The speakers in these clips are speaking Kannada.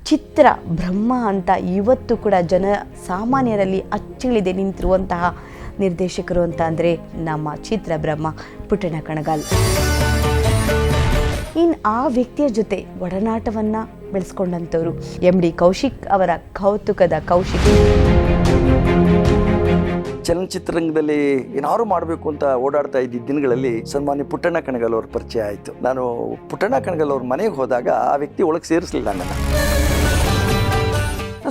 ಚಿತ್ರ ಬ್ರಹ್ಮ ಅಂತ ಇವತ್ತು ಕೂಡ ಜನ ಸಾಮಾನ್ಯರಲ್ಲಿ ಅಚ್ಚಳಿದೆ ನಿಂತಿರುವಂತಹ ನಿರ್ದೇಶಕರು ಅಂತ ಅಂದರೆ ನಮ್ಮ ಚಿತ್ರ ಬ್ರಹ್ಮ ಪುಟ್ಟಣ್ಣ ಕಣಗಾಲ್. ಇನ್ನು ಆ ವ್ಯಕ್ತಿಯ ಜೊತೆ ಒಡನಾಟವನ್ನು ಬೆಳೆಸ್ಕೊಂಡಂಥವ್ರು MD ಕೌಶಿಕ್ ಅವರ ಕೌತುಕದ ಕೌಶಿಕ್. ಚಲನಚಿತ್ರರಂಗದಲ್ಲಿ ಏನಾದ್ರು ಮಾಡಬೇಕು ಅಂತ ಓಡಾಡ್ತಾ ಇದ್ದ ದಿನಗಳಲ್ಲಿ ಸನ್ಮಾನ್ಯ ಪುಟ್ಟಣ್ಣ ಕಣಗಾಲ್ ಅವ್ರ ಪರಿಚಯ ಆಯಿತು. ನಾನು ಪುಟ್ಟಣ್ಣ ಕಣಗಾಲ್ ಅವ್ರ ಮನೆಗೆ ಹೋದಾಗ ಆ ವ್ಯಕ್ತಿ ಒಳಗೆ ಸೇರಿಸಲಿಲ್ಲ ನಾನು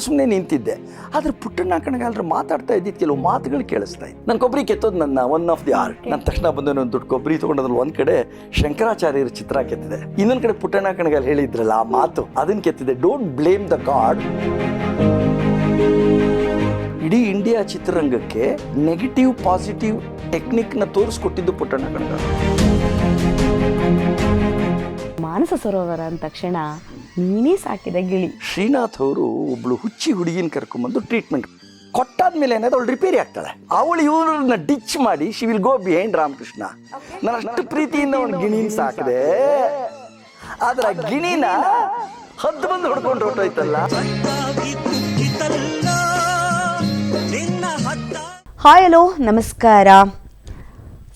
ಸುಮ್ಮನೆ ನಿಂತಿದ್ದೆ. ಆದರೆ ಪುಟ್ಟಣ್ಣ ಕಣಗಾಲರು ಮಾತಾಡ್ತಾ ಇದ್ದಿದ್ದು ಕೆಲವು ಮಾತುಗಳು ಕೇಳಿಸ್ತಾ ಇತ್ತು. ನನ್ನ ಕೊಬ್ಬರಿ ಕೆತ್ತೋದು ನನ್ನ ಒನ್ ಆಫ್ ದಿ ಆರ್ಟ್. ನನ್ನ ತಕ್ಷಣ ಬಂದು ಒಂದು ದೊಡ್ಡ ಕೊಬ್ಬರಿ ತೊಗೊಂಡದ್ರಲ್ಲಿ ಒಂದು ಕಡೆ ಶಂಕರಾಚಾರ್ಯರ ಚಿತ್ರ ಕೆತ್ತಿದೆ, ಇನ್ನೊಂದು ಕಡೆ ಪುಟ್ಟಣ್ಣ ಕಣಗಾಲ್ ಹೇಳಿದ್ರಲ್ಲ ಆ ಮಾತು ಅದನ್ನು ಕೆತ್ತಿದೆ. Don't blame the god. ಇಡೀ ಇಂಡಿಯಾ ಚಿತ್ರರಂಗಕ್ಕೆ ನೆಗೆಟಿವ್ ಪಾಸಿಟಿವ್ ಟೆಕ್ನಿಕ್ನ ತೋರಿಸ್ಕೊಟ್ಟಿದ್ದು ಪುಟ್ಟಣ್ಣ ಕಣಗಾಲ್. ಮಾನಸ ಸರೋವರ ಅಂದ ತಕ್ಷಣ ನೀನೇ ಸಾಕಿದ ಗಿಳಿ. ಶ್ರೀನಾಥ್ ಅವರು ಒಬ್ಳು ಹುಚ್ಚಿ ಹುಡುಗಿನ ಕರ್ಕೊಂಡ್ಬಂದು ಟ್ರೀಟ್ಮೆಂಟ್ ಕೊಟ್ಟಾದ್ಮೇಲೆ ಏನಾದ್ರು ಅವಳು ರಿಪೇರಿ ಆಗ್ತಾಳೆ. ಅವಳು ಇವ್ರನ್ನ ಡಿಚ್ ಮಾಡಿ she will go behind Ramakrishna. ನಾನು ಅಷ್ಟು ಪ್ರೀತಿಯಿಂದ ಒಂದು ಗಿಣಿನ ಸಾಕಿದೆ, ಆದ್ರೆ ಆ ಗಿಣಿನ ಹದ್ದು ಬಂದು ಹೊಡ್ಕೊಂಡು ಹೊರಟೋಯ್ತಲ್ಲ. ಹಾಯ್ ಹಲೋ ನಮಸ್ಕಾರ.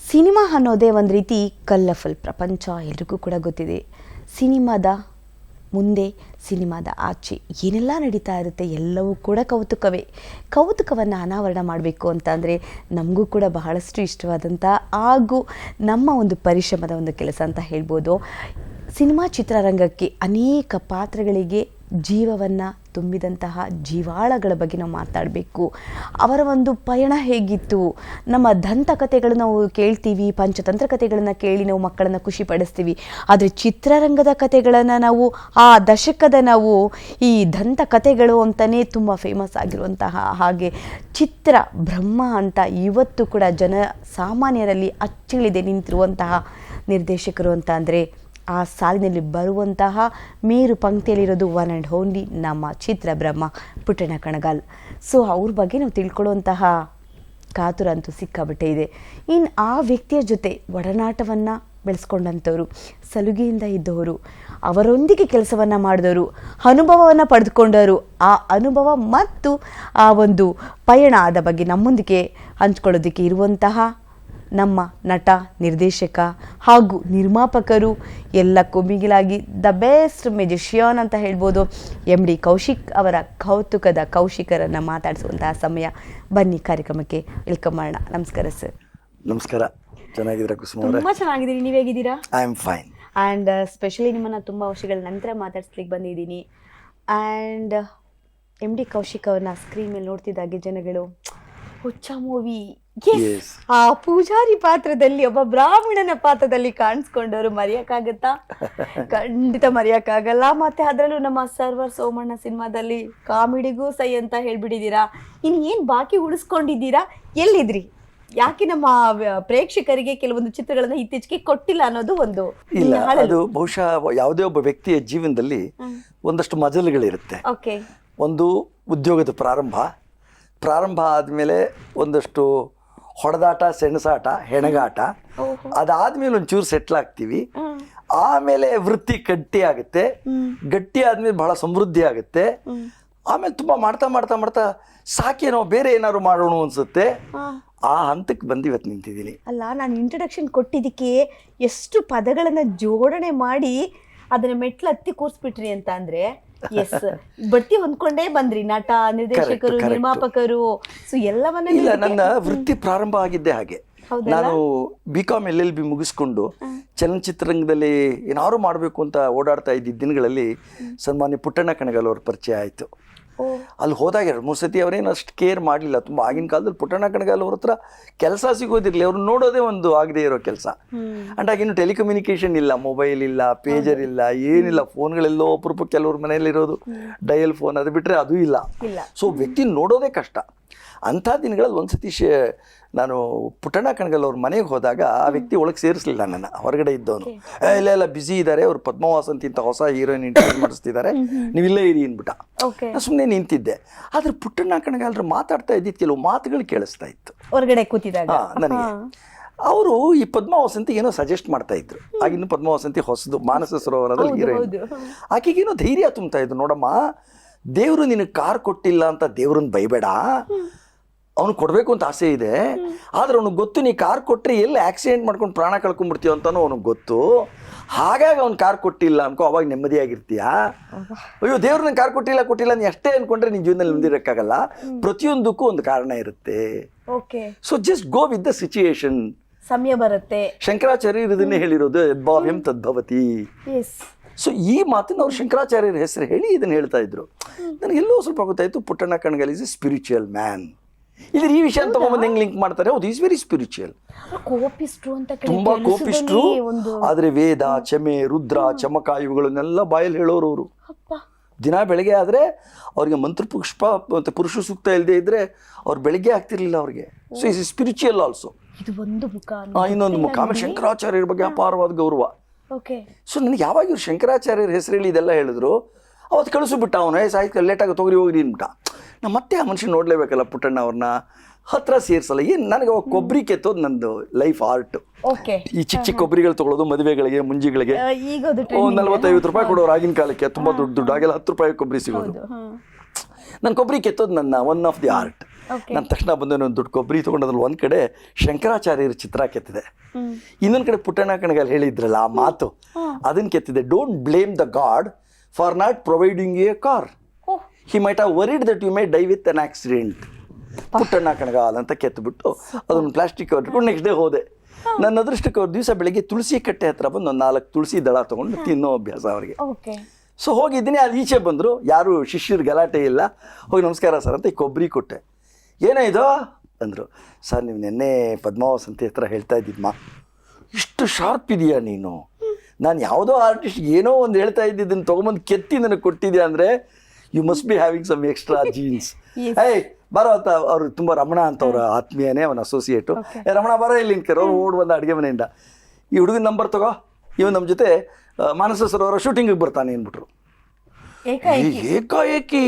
ಸಿನಿಮಾ ಅನ್ನೋದೇ ಒಂದು ರೀತಿ ಕಲರ್ಫುಲ್ ಪ್ರಪಂಚ, ಎಲ್ರಿಗೂ ಕೂಡ ಗೊತ್ತಿದೆ. ಸಿನಿಮಾದ ಮುಂದೆ ಸಿನಿಮಾದ ಆಚೆ ಏನೆಲ್ಲ ನಡೀತಾ ಇರುತ್ತೆ ಎಲ್ಲವೂ ಕೂಡ ಕೌತುಕವೇ. ಕೌತುಕವನ್ನು ಅನಾವರಣ ಮಾಡಬೇಕು ಅಂತ ಅಂದರೆ ನಮಗೂ ಕೂಡ ಬಹಳಷ್ಟು ಇಷ್ಟವಾದಂಥ ಹಾಗೂ ನಮ್ಮ ಒಂದು ಪರಿಶ್ರಮದ ಒಂದು ಕೆಲಸ ಅಂತ ಹೇಳ್ಬೋದು. ಸಿನಿಮಾ ಚಿತ್ರರಂಗಕ್ಕೆ ಅನೇಕ ಪಾತ್ರಗಳಿಗೆ ಜೀವವನ್ನು ತುಂಬಿದಂತಹ ಜೀವಾಳಗಳ ಬಗ್ಗೆ ನಾವು ಮಾತಾಡಬೇಕು. ಅವರ ಒಂದು ಪಯಣ ಹೇಗಿತ್ತು, ನಮ್ಮ ದಂತಕಥೆಗಳು ನಾವು ಕೇಳ್ತೀವಿ, ಪಂಚತಂತ್ರ ಕಥೆಗಳನ್ನು ಕೇಳಿ ನಾವು ಮಕ್ಕಳನ್ನು ಖುಷಿ ಪಡಿಸ್ತೀವಿ. ಆದರೆ ಚಿತ್ರರಂಗದ ಕಥೆಗಳನ್ನು ನಾವು ಆ ದಶಕದ ನಾವು ಈ ದಂತಕಥೆಗಳು ಅಂತಲೇ ತುಂಬ ಫೇಮಸ್ ಆಗಿರುವಂತಹ ಹಾಗೆ ಚಿತ್ರ ಬ್ರಹ್ಮ ಅಂತ ಇವತ್ತು ಕೂಡ ಜನ ಸಾಮಾನ್ಯರಲ್ಲಿ ಅಚ್ಚಳಿದೆ ನಿಂತಿರುವಂತಹ ನಿರ್ದೇಶಕರು ಅಂತ ಅಂದರೆ ಆ ಸಾಲಿನಲ್ಲಿ ಬರುವಂತಹ ಮೇರು ಪಂಕ್ತಿಯಲ್ಲಿರೋದು ಒನ್ ಆ್ಯಂಡ್ ಓನ್ಲಿ ನಮ್ಮ ಚಿತ್ರ ಬ್ರಹ್ಮ ಪುಟ್ಟಣ್ಣ ಕಣಗಾಲ್. ಸೊ ಅವ್ರ ಬಗ್ಗೆ ನಾವು ತಿಳ್ಕೊಳ್ಳುವಂತಹ ಕಾತುರ ಅಂತೂ ಸಿಕ್ಕಾಬಟ್ಟೆ ಇದೆ. ಇನ್ನು ಆ ವ್ಯಕ್ತಿಯ ಜೊತೆ ಒಡನಾಟವನ್ನು ಬೆಳೆಸ್ಕೊಂಡಂಥವ್ರು, ಸಲುಗೆಯಿಂದ ಇದ್ದವರು, ಅವರೊಂದಿಗೆ ಕೆಲಸವನ್ನು ಮಾಡಿದವರು, ಅನುಭವವನ್ನು ಪಡೆದುಕೊಂಡವರು, ಆ ಅನುಭವ ಮತ್ತು ಆ ಒಂದು ಪಯಣ ಆದ ಬಗ್ಗೆ ನಮ್ಮೊಂದಿಗೆ ಹಂಚ್ಕೊಳ್ಳೋದಕ್ಕೆ ಇರುವಂತಹ ನಮ್ಮ ನಟ, ನಿರ್ದೇಶಕ ಹಾಗೂ ನಿರ್ಮಾಪಕರು, ಎಲ್ಲಕ್ಕೂ ಮಿಗಿಲಾಗಿ ದ ಬೆಸ್ಟ್ ಮ್ಯೂಜಿಷಿಯನ್ ಅಂತ ಹೇಳ್ಬೋದು, MD ಕೌಶಿಕ್ ಅವರ ಕೌತುಕದ ಕೌಶಿಕರನ್ನು ಮಾತಾಡಿಸುವಂತಹ ಸಮಯ. ಬನ್ನಿ ಕಾರ್ಯಕ್ರಮಕ್ಕೆ ವೆಲ್ಕಮ್ ಮಾಡೋಣ. ನಮಸ್ಕಾರ ಸರ್. ನಮಸ್ಕಾರ. ಚೆನ್ನಾಗಿದ್ದೀರಾ ಕುಸುಮ ಅವರೇ? ತುಂಬ ಚೆನ್ನಾಗಿದ್ದೀನಿ, ನೀವು ಹೇಗಿದ್ದೀರಾ? I am fine. And specially ನಿಮ್ಮನ್ನು ತುಂಬ ವರ್ಷಗಳ ನಂತರ ಮಾತಾಡ್ಸ್ಲಿಕ್ಕೆ ಬಂದಿದ್ದೀನಿ. ಆ್ಯಂಡ್ MD ಕೌಶಿಕ್ ಅವ್ರನ್ನ ಸ್ಕ್ರೀನ್ ಮೇಲೆ ನೋಡ್ತಿದ್ದಾಗೆ ಜನಗಳು ಹುಚ್ಚ ಮೂವಿ ಆ ಪೂಜಾರಿ ಪಾತ್ರದಲ್ಲಿ ಒಬ್ಬ ಬ್ರಾಹ್ಮಣನ ಪಾತ್ರದಲ್ಲಿ ಕಾಣಿಸ್ಕೊಂಡವರು ಮರೆಯಕ್ಕಾಗತ್ತಾ? ಖಂಡಿತ ಮರೆಯಕ್ಕಾಗಲ್ಲ. ಮತ್ತೆ ಅದರಲ್ಲೂ ನಮ್ಮ ಸರ್ವರ್ ಸೋಮಣ್ಣ ಸಿನಿಮಾದಲ್ಲಿ ಕಾಮಿಡಿಗೂ ಸೈ ಅಂತ ಹೇಳ್ಬಿಟ್ಟಿದ್ದೀರಾ. ಇನ್ನು ಏನು ಬಾಕಿ ಉಳಿಸ್ಕೊಂಡಿದ್ದೀರಾ? ಎಲ್ಲಿದ್ರಿ? ಯಾಕೆ ನಮ್ಮ ಪ್ರೇಕ್ಷಕರಿಗೆ ಕೆಲವೊಂದು ಚಿತ್ರಗಳನ್ನ ಇತ್ತೀಚೆಗೆ ಕೊಟ್ಟಿಲ್ಲ ಅನ್ನೋದು ಒಂದು ಇಲ್ಲ. ಅದು ಬಹುಶಃ ಯಾವುದೇ ಒಬ್ಬ ವ್ಯಕ್ತಿಯ ಜೀವನದಲ್ಲಿ ಒಂದಷ್ಟು ಮಜಲುಗಳಿರುತ್ತೆ. ಓಕೆ. ಒಂದು ಉದ್ಯೋಗದ ಪ್ರಾರಂಭ ಆದಮೇಲೆ ಒಂದಷ್ಟು ಹೊಡೆದಾಟ, ಸೆಣಸಾಟ, ಹೆಣಗಾಟ, ಅದಾದ್ಮೇಲೆ ಒಂಚೂರು ಸೆಟ್ಲ್ ಆಗ್ತೀವಿ. ಆಮೇಲೆ ವೃತ್ತಿ ಗಟ್ಟಿ ಆಗುತ್ತೆ, ಗಟ್ಟಿ ಆದ್ಮೇಲೆ ಬಹಳ ಸಮೃದ್ಧಿ ಆಗುತ್ತೆ. ಆಮೇಲೆ ತುಂಬಾ ಮಾಡ್ತಾ ಮಾಡ್ತಾ ಮಾಡ್ತಾ ಸಾಕೇನೋ ಬೇರೆ ಏನಾದ್ರು ಮಾಡೋಣ ಅನ್ಸುತ್ತೆ. ಆ ಹಂತಕ್ಕೆ ಬಂದು ಇವತ್ತು ನಿಂತಿದ್ದೀನಿ. ಅಲ್ಲ, ನಾನು ಇಂಟ್ರಡಕ್ಷನ್ ಕೊಟ್ಟಿದ್ದಕ್ಕೆ ಎಷ್ಟು ಪದಗಳನ್ನ ಜೋಡಣೆ ಮಾಡಿ ಅದನ್ನ ಮೆಟ್ಲು ಹತ್ತಿ ಕೂರಿಸ್ಬಿಟ್ರಿ ಅಂತ ಅಂದ್ರೆ ಎಸ್ ಬಡ್ತಿ ಹೊಂದ್ಕೊಂಡೇ ಬಂದ್ರಿ. ನಟ, ನಿರ್ದೇಶಕರು, ನಿರ್ಮಾಪಕರು, ಸೊ ಎಲ್ಲವನ್ನ. ಇಲ್ಲ, ನನ್ನ ವೃತ್ತಿ ಪ್ರಾರಂಭ ಆಗಿದ್ದೆ ಹಾಗೆ. ನಾನು BCom LLB ಮುಗಿಸ್ಕೊಂಡು ಚಲನಚಿತ್ರರಂಗದಲ್ಲಿ ಏನಾದ್ರು ಮಾಡಬೇಕು ಅಂತ ಓಡಾಡ್ತಾ ಇದ್ದ ದಿನಗಳಲ್ಲಿ ಸನ್ಮಾನ್ಯ ಪುಟ್ಟಣ್ಣ ಕಣಗಾಲ್ ಅವ್ರ ಪರಿಚಯ ಆಯಿತು. ಅಲ್ಲಿ ಹೋದಾಗ 2-3 ಸತಿ ಅವರೇನು ಅಷ್ಟು ಕೇರ್ ಮಾಡಲಿಲ್ಲ. ತುಂಬ ಆಗಿನ ಕಾಲದಲ್ಲಿ ಪುಟ್ಟಣ್ಣ ಕಣಗಾಲ್ ಅವ್ರ ಹತ್ರ ಕೆಲಸ ಸಿಗೋದಿರಲಿ, ಅವ್ರು ನೋಡೋದೇ ಒಂದು ಆಗದೆ ಇರೋ ಕೆಲಸ. ಅಂಡ್ ಆಗಿನ್ನು ಟೆಲಿಕಮ್ಯುನಿಕೇಶನ್ ಇಲ್ಲ, ಮೊಬೈಲ್ ಇಲ್ಲ, ಪೇಜರ್ ಇಲ್ಲ, ಏನಿಲ್ಲ. ಫೋನ್ಗಳೆಲ್ಲೋ ಅಪರೂಪ ಕೆಲವ್ರ ಮನೆಯಲ್ಲಿರೋದು ಡಯಲ್ ಫೋನ್, ಅದು ಬಿಟ್ಟರೆ ಅದೂ ಇಲ್ಲ. ಸೊ ವ್ಯಕ್ತಿ ನೋಡೋದೇ ಕಷ್ಟ. ಅಂಥ ದಿನಗಳಲ್ಲಿ ಒಂದ್ಸತಿ ನಾನು ಪುಟ್ಟಣ್ಣ ಕಣಗಾಲ್ ಅವ್ರ ಮನೆಗೆ ಹೋದಾಗ ಆ ವ್ಯಕ್ತಿ ಒಳಗೆ ಸೇರಿಸಲಿಲ್ಲ ನನ್ನ, ಹೊರಗಡೆ ಇದ್ದವನು. ಇಲ್ಲ ಬ್ಯುಸಿ ಇದ್ದಾರೆ, ಅವ್ರು ಪದ್ಮವಾಸ್ ಅಂತ ಹೊಸ ಹೀರೋಯಿನ್ ಇಂಟರ್ವ್ಯೂ ಮಾಡಿಸ್ತಿದ್ದಾರೆ, ನೀವಿಲ್ಲೇ ಇರಿ ಅಂದ್ಬಿಟ್ಟ. ನಾನು ಸುಮ್ಮನೆ ನಿಂತಿದ್ದೆ. ಆದ್ರೆ ಪುಟ್ಟಣ್ಣ ಕಣಗಾಲರು ಮಾತಾಡ್ತಾ ಇದ್ದಿದ್ದು ಕೆಲವು ಮಾತುಗಳು ಕೇಳಿಸ್ತಾ ಇತ್ತು ಹೊರಗಡೆ ಕೂತಿದಾಗ ನನಗೆ. ಅವರು ಈ ಪದ್ಮ ವಸಂತಿ ಏನೋ ಸಜೆಸ್ಟ್ ಮಾಡ್ತಾ ಇದ್ರು. ಆಗಿನ್ನು ಪದ್ಮ ವಸಂತಿ ಹೊಸದು, ಮಾನಸ ಸರೋವರದಲ್ಲಿ ಹೀರೋಯಿನ್. ಆಕೆಗೇನೋ ಧೈರ್ಯ ತುಂಬ್ತಾ ಇದ್ರು, ನೋಡಮ್ಮ ದೇವರು ನಿನಗೆ ಕಾರ್ ಕೊಟ್ಟಿಲ್ಲ ಅಂತ ದೇವ್ರನ್ನ ಬೈಬೇಡ, ಅವ್ನು ಕೊಡಬೇಕು ಅಂತ ಆಸೆ ಇದೆ, ಆದ್ರೆ ಅವ್ನಿಗೆ ಗೊತ್ತು ನೀ ಕಾರ್ ಕೊಟ್ಟರೆ ಎಲ್ಲಿ ಆಕ್ಸಿಡೆಂಟ್ ಮಾಡ್ಕೊಂಡು ಪ್ರಾಣ ಕಳ್ಕೊಂಡ್ಬಿಡ್ತೀವ ಅಂತಾನೂ ಅವ್ನಿಗೆ ಗೊತ್ತು, ಹಾಗಾಗಿ ಅವ್ನು ಕಾರ್ ಕೊಟ್ಟಿಲ್ಲ ಅನ್ಕೋ, ಅವಾಗ ನೆಮ್ಮದಿಯಾಗಿರ್ತೀಯ. ಅಯ್ಯೋ ದೇವ್ರು ನಂಗೆ ಕಾರ್ ಕೊಟ್ಟಿಲ್ಲ ನೀ ಅಷ್ಟೇ ಅನ್ಕೊಂಡ್ರೆ ನಿನ್ನ ಜೀವನದಲ್ಲಿ ನೆಮ್ಮದಿರಕ್ಕಾಗಲ್ಲ, ಪ್ರತಿಯೊಂದಕ್ಕೂ ಒಂದು ಕಾರಣ ಇರುತ್ತೆ. So just go with the situation, ಸಮಯ ಬರುತ್ತೆ. ಶಂಕರಾಚಾರ್ಯರು ಇದನ್ನೇ ಹೇಳಿರೋದು, ಯದ್ಭಾವ್ಯಂ ತದ್ಭವತಿ. ಸೊ ಈ ಮಾತನ್ನು ಅವ್ರು ಶಂಕರಾಚಾರ್ಯರ ಹೆಸರು ಹೇಳಿ ಇದನ್ನು ಹೇಳ್ತಾ ಇದ್ರು. ನನಗೆಲ್ಲೋ ಸ್ವಲ್ಪ ಗೊತ್ತಾಯ್ತು, Puttanna Kanagal is A spiritual man. ಇದ್ರ ಈ ವಿಷಯ ತಗೊಂಬಂದು ಹೆಂಗ್ ಲಿಂಕ್ ಮಾಡ್ತಾರೆ, ಹೌದು ಈಸ್ ವೆರಿ ಸ್ಪಿರಿಚುವಲ್, ತುಂಬಾ ಕೋಪಿಸ್ಟ್ರು. ಆದ್ರೆ ವೇದ, ಚಮೆ, ರುದ್ರ, ಚಮಕ ಇವುಗಳನ್ನೆಲ್ಲ ಬಾಯಲ್ಲಿ ಹೇಳೋರು ಅವರು. ದಿನ ಬೆಳಗ್ಗೆ ಆದ್ರೆ ಅವ್ರಿಗೆ ಮಂತ್ರ ಪುಷ್ಪ ಮತ್ತೆ ಪುರುಷ ಸೂಕ್ತ ಇಲ್ಲದೆ ಇದ್ರೆ ಅವ್ರು ಬೆಳಗ್ಗೆ ಆಗ್ತಿರ್ಲಿಲ್ಲ ಅವ್ರಿಗೆ. So is spiritual also. ಇನ್ನೊಂದು ಮುಖ. ಆಮೇಲೆ ಶಂಕರಾಚಾರ್ಯರ ಬಗ್ಗೆ ಅಪಾರವಾದ ಗೌರವ. ಸೊ ನನಗೆ ಯಾವಾಗ ಇವ್ರು ಶಂಕರಾಚಾರ್ಯರ ಹೆಸರಲ್ಲಿ ಇದೆಲ್ಲ ಹೇಳಿದ್ರು, ಅವತ್ತು ಕಳಿಸ್ಬಿಟ್ಟ ಅವನು, ಸಾಯ್ತು ಲೇಟಾಗಿ ತೊಗರಿ ಹೋಗ್ರಿ ಅನ್ಬಿಟ್ಟ. ನಾ ಮತ್ತೆ ಆ ಮನುಷ್ಯ ನೋಡ್ಲೇಬೇಕಲ್ಲ ಪುಟ್ಟಣ್ಣ ಅವ್ರನ್ನ, ಹತ್ರ ಸೇರ್ಸಲ್ಲ. ಏನು ನನಗೆ ಅವಾಗ ಕೊಬ್ಬರಿ ಕೆತ್ತೋದು ನಂದು ಲೈಫ್ ಆರ್ಟ್. ಈ ಚಿಕ್ಕ ಕೊಬ್ಬರಿಗಳು ತಗೊಳ್ಳೋದು ಮದುವೆಗಳಿಗೆ, ಮುಂಜಿಗಳಿಗೆ 40-50 ರೂಪಾಯಿ ಕೊಡೋರು ಆಗಿನ ಕಾಲಕ್ಕೆ, ತುಂಬಾ ದುಡ್ಡು ಆಗೆಲ್ಲ 10 ರೂಪಾಯಿ ಕೊಬ್ಬರಿ ಸಿಗೋದು. ನಾನು ಕೊಬ್ಬರಿ ಕೆತ್ತೋದು ನನ್ನ ಒನ್ ಆಫ್ ದಿ ಆರ್ಟ್. ನಾನು ತಕ್ಷಣ ಬಂದು ಒಂದು ದುಡ್ಡು ಕೊಬ್ಬರಿ ತೊಗೊಂಡದ್ರಲ್ಲಿ ಒಂದು ಕಡೆ ಶಂಕರಾಚಾರ್ಯರ ಚಿತ್ರ ಕೆತ್ತಿದೆ, ಇನ್ನೊಂದು ಕಡೆ ಪುಟ್ಟಣ್ಣ ಕಣಗಾಲ್ ಹೇಳಿದ್ರಲ್ಲ ಆ ಮಾತು, ಅದನ್ನು ಕೆತ್ತಿದೆ. Don't blame the god for not providing you a car, he might have worried that you may die with an accident. Puttanna Kanagal ಅಂತ ಕೆತ್ತಬಿಟ್ಟು ಅದನ್ನು ಪ್ಲಾಸ್ಟಿಕ್ ಇಟ್ಕೊಂಡು ನೆಕ್ಸ್ಟ್ ಡೇ ಹೋದೆ. ನನ್ನ ಅದೃಷ್ಟಕ್ಕೆ ಅವ್ರ ದಿವಸ ಬೆಳಿಗ್ಗೆ ತುಳಸಿ ಕಟ್ಟೆ ಹತ್ರ ಬಂದು ಒಂದು 4 ತುಳಸಿ ದಳ ತೊಗೊಂಡು ತಿನ್ನೋ ಅಭ್ಯಾಸ ಅವ್ರಿಗೆ. ಸೊ ಹೋಗಿದ್ದೀನಿ, ಅಲ್ಲಿ ಈಚೆ ಬಂದರು, ಯಾರು ಶಿಷ್ಯರು ಗಲಾಟೆ ಇಲ್ಲ, ಹೋಗಿ ನಮಸ್ಕಾರ ಸರ್ ಅಂತ ಈ ಕೊಬ್ಬರಿ ಕೊಟ್ಟೆ. ಏನೋ ಇದು ಅಂದರು. ಸರ್ ನೀವು ನೆನ್ನೆ ಪದ್ಮಾವಸಂತಿ ಹತ್ರ ಹೇಳ್ತಾ ಇದ್ದಿದ್ದಮ್ಮ, ಇಷ್ಟು ಶಾರ್ಪ್ ಇದೆಯಾ ನೀನು, ನಾನು ಯಾವುದೋ ಆರ್ಟಿಸ್ಟ್ ಏನೋ ಒಂದು ಹೇಳ್ತಾ ಇದ್ದಿದ್ದನ್ನು ತೊಗೊಂಬಂದು ಕೆತ್ತಿ ನನಗೆ ಕೊಟ್ಟಿದ್ಯಾ ಅಂದರೆ you must be having some extra jeans. ಏಯ್ ಬರೋ ಅಂತ ಅವರು ತುಂಬ ರಮಣ ಅಂತ ಅವ್ರ ಆತ್ಮೀಯನೇ, ಅವನ ಅಸೋಸಿಯೇಟು. ರಮಣ ಬರೋ ಇಲ್ಲಿ ನಿಂತ್ಕರು, ಅವ್ರು ಓಡ್ ಬಂದ ಅಡುಗೆ ಮನೆಯಿಂದ, ಈ ಹುಡುಗನ ನಂಬರ್ ತಗೋ, ಇವನು ನಮ್ಮ ಜೊತೆ ಮಾನಸ ಸರೋವರ ಶೂಟಿಂಗಿಗೆ ಬರ್ತಾನೆ ಅಂದ್ಬಿಟ್ರು. ಏಕಾಏಕಿ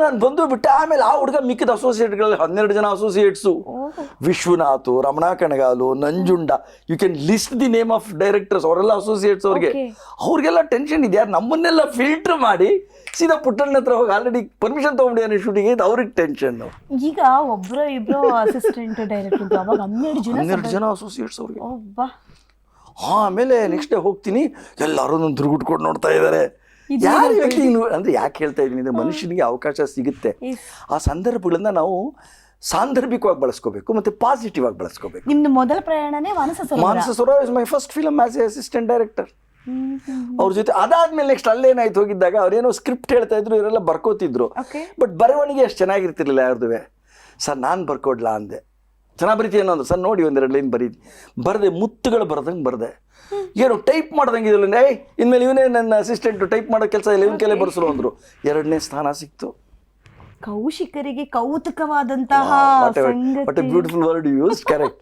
ನಾನು ಬಂದು ಬಿಟ್ಟೆ. ಆಮೇಲೆ ಆ ಹುಡುಗ ಮಿಕ್ಕಿದ ಅಸೋಸಿಯೇಟ್ಗಳಲ್ಲಿ 12 ಜನ associates, Vishwanath, Ramana Kanagal, Nanjunda, you can list the name of directors, ಅವರೆಲ್ಲ ಅಸೋಸಿಯೇಟ್ಸ್. ಅವ್ರಿಗೆಲ್ಲ ಟೆನ್ಷನ್ ಇದೆ, ನಮ್ಮನ್ನೆಲ್ಲ ಫಿಲ್ಟರ್ ಮಾಡಿ ಸೀದಾ ಪುಟ್ಟಣ್ಣ ಹತ್ರ ಹೋಗಿ ಆಲ್ರೆಡಿ ಪರ್ಮಿಷನ್ ತೊಗೊಂಡಿದ್ದಾನೆ ಶೂಟಿಂಗ್, ಇದು ಅವ್ರಿಗೆ ಟೆನ್ಷನ್. ಈಗ ಒಬ್ಬರು ಇಬ್ಬರು ಅಸಿಸ್ಟೆಂಟ್ ಡೈರೆಕ್ಟರ್, ಅವಾಗ 12 ಜನ ಅಸೋಸಿಯೇಟ್ಸ್ ಅವ್ರಿಗೆ. ಆಮೇಲೆ ನೆಕ್ಸ್ಟ್ ಡೇ ಹೋಗ್ತೀನಿ, ಎಲ್ಲರೂ ನನ್ನ ದುರ್ಗುಟ್ಕೊಂಡು ನೋಡ್ತಾ ಇದ್ದಾರೆ. ಯಾರು ಅಂದ್ರೆ ಯಾಕೆ ಹೇಳ್ತಾ ಇದ್ದೀನಿ ಅಂದ್ರೆ, ಮನುಷ್ಯನಿಗೆ ಅವಕಾಶ ಸಿಗುತ್ತೆ, ಆ ಸಂದರ್ಭಗಳನ್ನ ನಾವು ಸಾಂದರ್ಭಿಕವಾಗಿ ಬಳಸ್ಕೋಬೇಕು ಮತ್ತೆ ಪಾಸಿಟಿವ್ ಆಗಿ ಬಳಸ್ಕೋಬೇಕು. ನಿಮ್ದು ಮೊದಲ ಪ್ರಯಾಣನೇ ಮಾನಸ ಸರೋವರ is my first film as A assistant director. ಅವ್ರ ಜೊತೆ ಅದಾದ್ಮೇಲೆ ನೆಕ್ಸ್ಟ್ ಅಲ್ಲೇನಾಯ್ತು ಹೋಗಿದ್ದಾಗ ಅವ್ರೇನೋ ಸ್ಕ್ರಿಪ್ಟ್ ಹೇಳ್ತಾ ಇದ್ರು, ಇವರೆಲ್ಲ ಬರ್ಕೋತಿದ್ರು, ಬಟ್ ಬರವಣಿಗೆ ಅಷ್ಟು ಚೆನ್ನಾಗಿರ್ತಿರ್ಲಿಲ್ಲ ಯಾರ್ದುವೆ. ಸರ್ ನಾನು ಬರ್ಕೊಡ್ಲಾ ಅಂದೆ, ಚೆನ್ನಾಗಿ ಬರೀತಿ ಏನೋ ಅಂದ್ರು. ಸರ್ ನೋಡಿ 1-2 ಲೈನ್ ಬರದೆ ಮುತ್ತುಗಳು ಬರ್ದಂಗೆ ಬರದೆ, ಏನು ಟೈಪ್ ಮಾಡ್ದಂಗೆ ಇದಲ್ಲ, ಇನ್ಮೇಲೆ ಇವನೇ ನನ್ನ ಅಸಿಸ್ಟೆಂಟು, ಟೈಪ್ ಮಾಡೋ ಕೆಲಸ ಇಲ್ಲ, ಇವನ್ ಕೆಲೆ ಬರ್ಸರು ಅಂದರು. 2ನೇ ಸ್ಥಾನ ಸಿಕ್ತು. ಕೌಶಿಕರಿಗೆ ಕೌತುಕವಾದಂತಹ ಬ್ಯೂಟಿಫುಲ್ ವರ್ಡ್ ಯೂಸ್, ಕರೆಕ್ಟ್.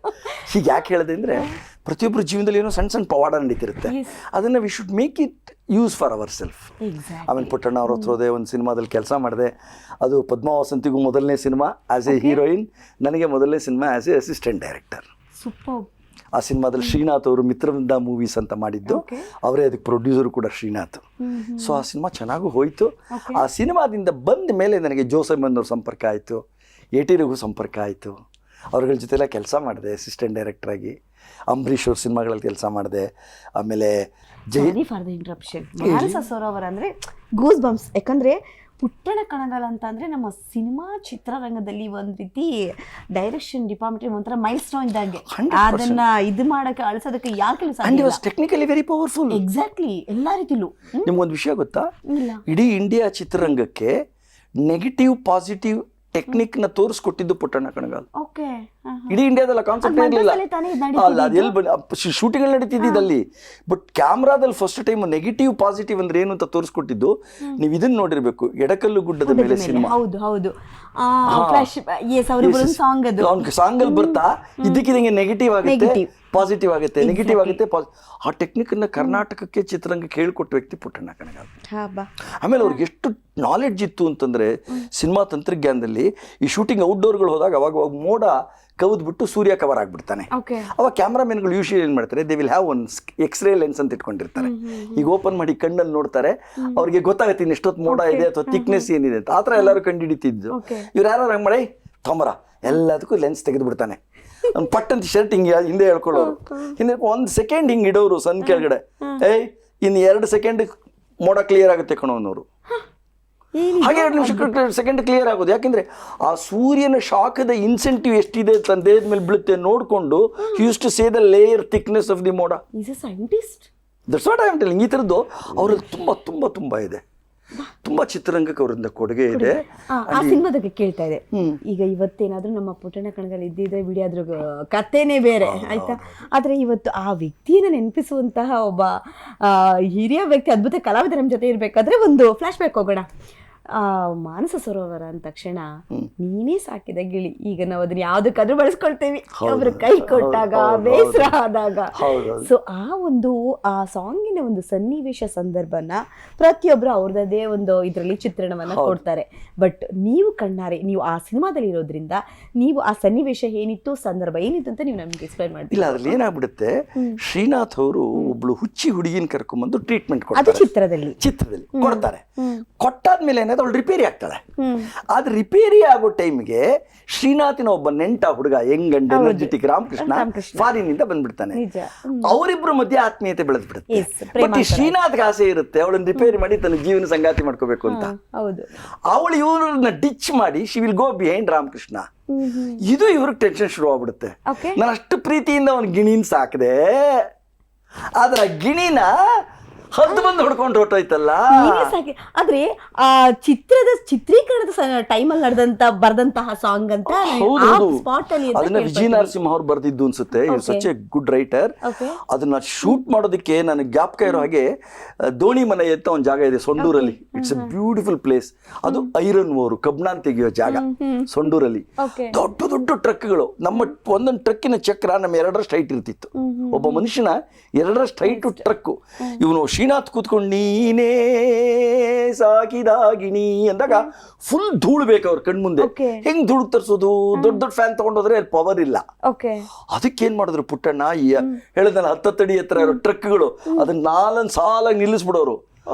ಹೀಗೆ ಯಾಕೆ ಹೇಳಿದೆ ಅಂದರೆ, ಪ್ರತಿಯೊಬ್ಬರು ಜೀವನದಲ್ಲಿ ಏನೋ ಸಣ್ಣ ಪಾವಾಡ ನಡೀತಿರುತ್ತೆ, ಅದನ್ನು we should make it use for our self. ಆಮೇಲೆ ಪುಟ್ಟಣ್ಣ ಅವ್ರ ಹತ್ರ ಹೋದೆ, ಒಂದು ಸಿನಿಮಾದಲ್ಲಿ ಕೆಲಸ ಮಾಡಿದೆ, ಅದು ಪದ್ಮಾವಸಂತಿಗೂ ಮೊದಲನೇ ಸಿನಿಮಾ ಆ್ಯಸ್ ಎ ಹೀರೋಯಿನ್, ನನಗೆ ಮೊದಲನೇ cinema as A assistant director. Super. ಆ ಸಿನಿಮಾದಲ್ಲಿ ಶ್ರೀನಾಥ್ ಅವರು ಮಿತ್ರವೃಂದ ಮೂವೀಸ್ ಅಂತ ಮಾಡಿದ್ದು, ಅವರೇ ಅದಕ್ಕೆ ಪ್ರೊಡ್ಯೂಸರು ಕೂಡ ಶ್ರೀನಾಥ್. ಸೊ ಆ ಸಿನಿಮಾ ಚೆನ್ನಾಗೂ ಹೋಯಿತು. ಆ ಸಿನಿಮಾದಿಂದ ಬಂದ ಮೇಲೆ ನನಗೆ ಜೋಸಮ್ಮನವ್ರ ಸಂಪರ್ಕ ಆಯಿತು, AT ರಘು ಸಂಪರ್ಕ ಆಯಿತು, ಅವ್ರಗಳ ಜೊತೆಲ್ಲ ಕೆಲಸ ಮಾಡಿದೆ ಅಸಿಸ್ಟೆಂಟ್ ಡೈರೆಕ್ಟ್ರಾಗಿ. ಅಂಬರೀಷ್ ಅವ್ರ ಸಿನಿಮಾಗಳಲ್ಲಿ ಕೆಲಸ ಮಾಡಿದೆ. ಆಮೇಲೆ ಮಾನಸ ಸರೋವರ ಅಂದರೆ ಗೂಸ್ ಬಂಪ್ಸ್, ಯಾಕಂದರೆ ಪುಟ್ಟಣ ಕಣಗಾಲ ಅಂತ ಅಂದರೆ ನಮ್ಮ ಸಿನಿಮಾ ಚಿತ್ರರಂಗದಲ್ಲಿ ಒಂದು ರೀತಿ ಡೈರೆಕ್ಷನ್ ಡಿಪಾರ್ಟ್ಮೆಂಟ್ ಒಂಥರ ಮೈಲ್ ಸ್ಟೋನ್ ಇದ್ದಾಗೆ. ಅದನ್ನ ಇದು ಮಾಡೋಕ್ಕೆ ಅಳಿಸೋದಕ್ಕೆ ಯಾಕೆ ಟೆಕ್ನಿಕಲಿ ವೆರಿ ಪವರ್ಫುಲ್. ಎಕ್ಸಾಕ್ಟ್ಲಿ, ಎಲ್ಲ ರೀತಿಲೂ. ನಿಮ್ಗೊಂದು ವಿಷಯ ಗೊತ್ತಾ, ಇಡೀ ಇಂಡಿಯಾ ಚಿತ್ರರಂಗಕ್ಕೆ ನೆಗೆಟಿವ್ ಪಾಸಿಟಿವ್ ಟೆಕ್ನಿಕ್ನ ತೋರಿಸ್ಕೊಟ್ಟಿದ್ದು ಪುಟ್ಟಣ್ಣ ಕಣಗಾಲ್. ಇಡೀ ಇಂಡಿಯಾದಲ್ಲ ಕಾನ್ಸೆಪ್ಟ್ ಇರಲಿಲ್ಲ, ಅಲ್ಲ ಅದು ಎಲ್ಲಿ ಶೂಟಿಂಗ್ ನಡೀತಿದ್ದಲ್ಲಿ, ಬಟ್ ಕ್ಯಾಮ್ರಾದಲ್ಲಿ ಫಸ್ಟ್ ಟೈಮ್ ನೆಗೆಟಿವ್ ಪಾಸಿಟಿವ್ ಅಂದ್ರೆ ಏನು ಅಂತ ತೋರಿಸ್ಕೊಟ್ಟಿದ್ದು. ನೀವು ಇದನ್ನ ನೋಡಿರ್ಬೇಕು, ಎಡಕಲ್ಲು ಗುಡ್ಡದ ಮೇಲೆ ಸಿನಿಮಾ. ಸಾಂಗ್ ಅಲ್ಲಿ ಬರ್ತಾ ಇದ್ದಕ್ಕಿದಂಗೆ ನೆಗೆಟಿವ್ ಆಗುತ್ತೆ, ಪಾಸಿಟಿವ್ ಆಗುತ್ತೆ, ನೆಗೆಟಿವ್ ಆಗುತ್ತೆ. ಆ ಟೆಕ್ನಿಕ್ ಅನ್ನ ಕರ್ನಾಟಕಕ್ಕೆ ಚಿತ್ರರಂಗಕ್ಕೆ ಹೇಳ್ಕೊಟ್ಟ ವ್ಯಕ್ತಿ ಪುಟ್ಟಣ್ಣ ಕಣಗಾಲ್. ಆಮೇಲೆ ಅವ್ರಿಗೆ ಎಷ್ಟು ನಾಲೆಡ್ಜ್ ಇತ್ತು ಅಂತಂದ್ರೆ, ಸಿನಿಮಾ ತಂತ್ರಜ್ಞಾನದಲ್ಲಿ ಈ ಶೂಟಿಂಗ್ ಔಟ್ಡೋರ್ಗಳು ಹೋದಾಗ ಅವಾಗ ಮೋಡ ಕವಿದ್ಬಿಟ್ಟು ಸೂರ್ಯ ಕವರ್ ಆಗ್ಬಿಡ್ತಾನೆ. ಓಕೆ. ಅವಾಗ ಕ್ಯಾಮ್ರಾಮನ್ಗಳು ಯೂಶಲಿ ಏನ್ ಮಾಡ್ತಾರೆ, they will have one x-ray lens ಅಂತ ಇಟ್ಕೊಂಡಿರ್ತಾರೆ. ಈಗ ಓಪನ್ ಮಾಡಿ ಕಣ್ಣಲ್ಲಿ ನೋಡ್ತಾರೆ, ಅವ್ರಿಗೆ ಗೊತ್ತಾಗುತ್ತೆ ಇನ್ನು ಎಷ್ಟೊತ್ತು ಮೋಡ ಇದೆ ಅಥವಾ ಥಿಕ್ನೆಸ್ ಏನಿದೆ ಅಂತ. ಆತರ ಎಲ್ಲರೂ ಕಂಡು ಹಿಡಿತಿದ್ದು. ಇವ್ರು ಯಾರು ಹಂಗ್ ಮಾಡಿ ತೊಂಬರ ಎಲ್ಲದಕ್ಕೂ ಲೆನ್ಸ್ ತೆಗೆದು ಬಿಡ್ತಾನೆ. ಅವ್ನು ಪಟ್ಟಂತ ಶರ್ಟ್ ಹಿಂಗೆ ಹಿಂದೆ ಹೇಳ್ಕೊಳ್ಳೋರು, ಹಿಂದೆ 1 ಸೆಕೆಂಡ್ ಹಿಂಗೆ ಇಡೋರು ಸನ್ ಕೆಳಗಡೆ. ಏಯ್ ಇನ್ನು 2 ಸೆಕೆಂಡ್ ಮೋಡ ಕ್ಲಿಯರ್ ಆಗುತ್ತೆ ಕಣೋನವರು. ಹಾಗೆ 2 ನಿಮಿಷ ಸೆಕೆಂಡ್ ಕ್ಲಿಯರ್ ಆಗೋದು. ಯಾಕೆಂದ್ರೆ ಆ ಸೂರ್ಯನ ಶಾಖದ ಇನ್ಸೆಂಟಿವ್ ಎಷ್ಟಿದೆ ತನ್ನ ದೇಹದ ಮೇಲೆ ಬೀಳುತ್ತೆ ನೋಡ್ಕೊಂಡು used to say the layer thickness of the ಮೋಡ. Scientist. That's what I am telling. ಈ ಥರದ್ದು ಅವರಲ್ಲಿ ತುಂಬಾ ತುಂಬಾ ತುಂಬಾ ಇದೆ. ತುಂಬಾ ಚಿತ್ರರಂಗಕ್ಕೆ ಅವರಿಂದ ಕೊಡುಗೆ ಇದೆ. ಆ ಸಿನಿಮಾದಾಗ ಕೇಳ್ತಾ ಇದೆ. ಈಗ ಇವತ್ತೇನಾದ್ರೂ ನಮ್ಮ ಪುಟ್ಟಣ್ಣ ಕಣಗಾಲ್ ಇದ್ದಿದ್ರೆ ಬಿಡಿ, ಅದ್ರ ಕಥೆನೇ ಬೇರೆ ಆಯ್ತಾ. ಆದ್ರೆ ಇವತ್ತು ಆ ವ್ಯಕ್ತಿಯನ್ನ ನೆನಪಿಸುವಂತಹ ಒಬ್ಬ ಹಿರಿಯ ವ್ಯಕ್ತಿ, ಅದ್ಭುತ ಕಲಾವಿದ ನಮ್ಮ ಜೊತೆ ಇರ್ಬೇಕಾದ್ರೆ ಒಂದು ಫ್ಲಾಶ್ ಬ್ಯಾಕ್ ಹೋಗೋಣ. ಮಾನಸ ಸರೋವರ ಅಂದ ತಕ್ಷಣ ನೀನೇ ಸಾಕಿದ ಗಿಳಿ. ಈಗ ನಾವು ಅದನ್ನ ಯಾವ್ದಕ್ಕಾದ್ರೂ ಬಳಸ್ಕೊಳ್ತೇವಿ, ಒಬ್ರು ಕೈ ಕೊಟ್ಟಾಗ, ಬೇಸರ ಆದಾಗ. ಸೊ ಆ ಸಾಂಗಿನ ಒಂದು ಸನ್ನಿವೇಶ ಸಂದರ್ಭನ ಪ್ರತಿಯೊಬ್ರು ಅವ್ರದೇ ಒಂದು ಇದರಲ್ಲಿ ಚಿತ್ರಣವನ್ನ ಕೊಡ್ತಾರೆ. ಬಟ್ ನೀವು ಕಣ್ಣಾರೆ, ನೀವು ಆ ಸಿನಿಮಾದಲ್ಲಿ ಇರೋದ್ರಿಂದ ನೀವು ಆ ಸನ್ನಿವೇಶ ಏನಿತ್ತು, ಸಂದರ್ಭ ಏನಿತ್ತು ಅಂತ ನೀವು ನಮ್ಗೆ ಎಕ್ಸ್ಪ್ಲೈನ್ ಮಾಡಿ. ಇಲ್ಲ, ಅದ್ರಲ್ಲಿ ಏನಾಗ್ಬಿಡುತ್ತೆ, ಶ್ರೀನಾಥ್ ಅವರು ಒಬ್ಳು ಹುಚ್ಚಿ ಹುಡುಗಿನ ಕರ್ಕೊಂಡ್ಬಂದು ಟ್ರೀಟ್ಮೆಂಟ್ ಅದು ಕೊಡ್ತಾರೆ. ಚಿತ್ರದಲ್ಲಿ ಕೊಡ್ತಾರೆ. ಕೊಟ್ಟಾದ್ಮೇಲೆ ಏನಾದ್ರು ಅವಳು ರಿಪೇರಿ ಆಗ್ತಾಳೆ. ಆದ್ರೆ ರಿಪೇರಿ ಆಗೋ ಟೈಮ್ಗೆ ಶ್ರೀನಾಥಿನ ಒಬ್ಬ ನೆಂಟ ಹುಡುಗ, Young and energetic Ramakrishna foreign ಇಂದ ಬಂದ್ಬಿಡ್ತಾನೆ. ಅವರಿಬ್ರು ಮಧ್ಯೆ ಆತ್ಮೀಯತೆ ಬೆಳೆದ್ಬಿಡುತ್ತೆ. ಬಟ್ ಈ ಶ್ರೀನಾಥ್ಗೆ ಆಸೆ ಇರುತ್ತೆ ಅವಳನ್ನ ರಿಪೇರಿ ಮಾಡಿ ತನ್ನ ಜೀವನ ಸಂಗಾತಿ ಮಾಡ್ಕೋಬೇಕು ಅಂತ. ಅವಳು ಇವ್ರನ್ನ ಡಿಚ್ ಮಾಡಿ she will go behind Ramakrishna. ಇದು ಇವ್ರಿಗೆ ಟೆನ್ಷನ್ ಶುರು ಆಗ್ಬಿಡುತ್ತೆ. ನಾನು ಅಷ್ಟು ಪ್ರೀತಿಯಿಂದ ಅವ್ನ ಗಿಣಿನ ಸಾಕದೆ, ಆದ್ರೆ ಗಿಣಿನ ಹದ್ದು ಬಂದು ಹೊಡ್ಕೊಂಡು ಹೊಟ್ಟೋಯ್ತಲ್ಲ. ಆದ್ರೆ ಆ ಚಿತ್ರದ ಚಿತ್ರೀಕರಣದ ಟೈಮಲ್ಲಿ ಬರ್ದಂತಹ ಸಾಂಗ್ ಅಂತ ಸ್ಪಾಟ್ ಅಲ್ಲಿ ಅದನ್ನ ವಿಜಯ ನರಸಿಂಹ ಅವ್ರು ಬರ್ದಿದ್ದು ಅನ್ಸುತ್ತೆ. Such A good writer. ಅದನ್ನ ಶೂಟ್ ಮಾಡೋದಕ್ಕೆ ನನಗೆ ಜ್ಞಾಪಕ ಇರೋ ಹಾಗೆ ದೋಣಿ ಮನೆ ಅಂತ ಒಂದು ಜಾಗ ಇದೆ ಸೊಂಡೂರಲ್ಲಿ. It's a beautiful place. ಅದು ಐರನ್ ಓರು ಕಬ್ನಾನ್ ತೆಗೆಯೋ ಜಾಗ ಸೊಂಡೂರಲ್ಲಿ. ದೊಡ್ಡ ದೊಡ್ಡ ಟ್ರಕ್ಗಳು, ನಮ್ಮ ಒಂದೊಂದು ಟ್ರಕ್ಕಿನ ಚಕ್ರ ನಮ್ಮ 2ರಷ್ಟು ಹೈಟ್ ಇರ್ತಿತ್ತು. ಒಬ್ಬ ಮನುಷ್ಯನ 2ರಷ್ಟು ಹೈಟ್ ಟ್ರಕ್. ಇವನು ಶ್ರೀನಾಥ್ ಕೂತ್ಕೊಂಡು ನೀನೇ ಸಾಕಿದಾಗಿಣಿ ಅಂದಾಗ ಫುಲ್ ಧೂಳು ಬೇಕು ಅವ್ರ ಕಣ್ಮುಂದೆ. ಹೆಂಗ್ ಧೂಳು ತರಿಸೋದು? ದೊಡ್ಡ ದೊಡ್ಡ ಫ್ಯಾನ್ ತಗೊಂಡೋದ್ರೆ ಅಲ್ಲಿ ಪವರ್ ಇಲ್ಲ. ಅದಕ್ಕೇನ್ ಮಾಡಿದ್ರು ಪುಟ್ಟಣ್ಣ, ಹೇಳಿದ್ನಲ್ಲ 10 ಅಡಿ ಎತ್ತರ ಇರೋ ಟ್ರಕ್ಗಳು, ಅದನ್ನ 4 ಸಾಲಾಗಿ ನಿಲ್ಲಿಸ್ಬಿಡೋರು.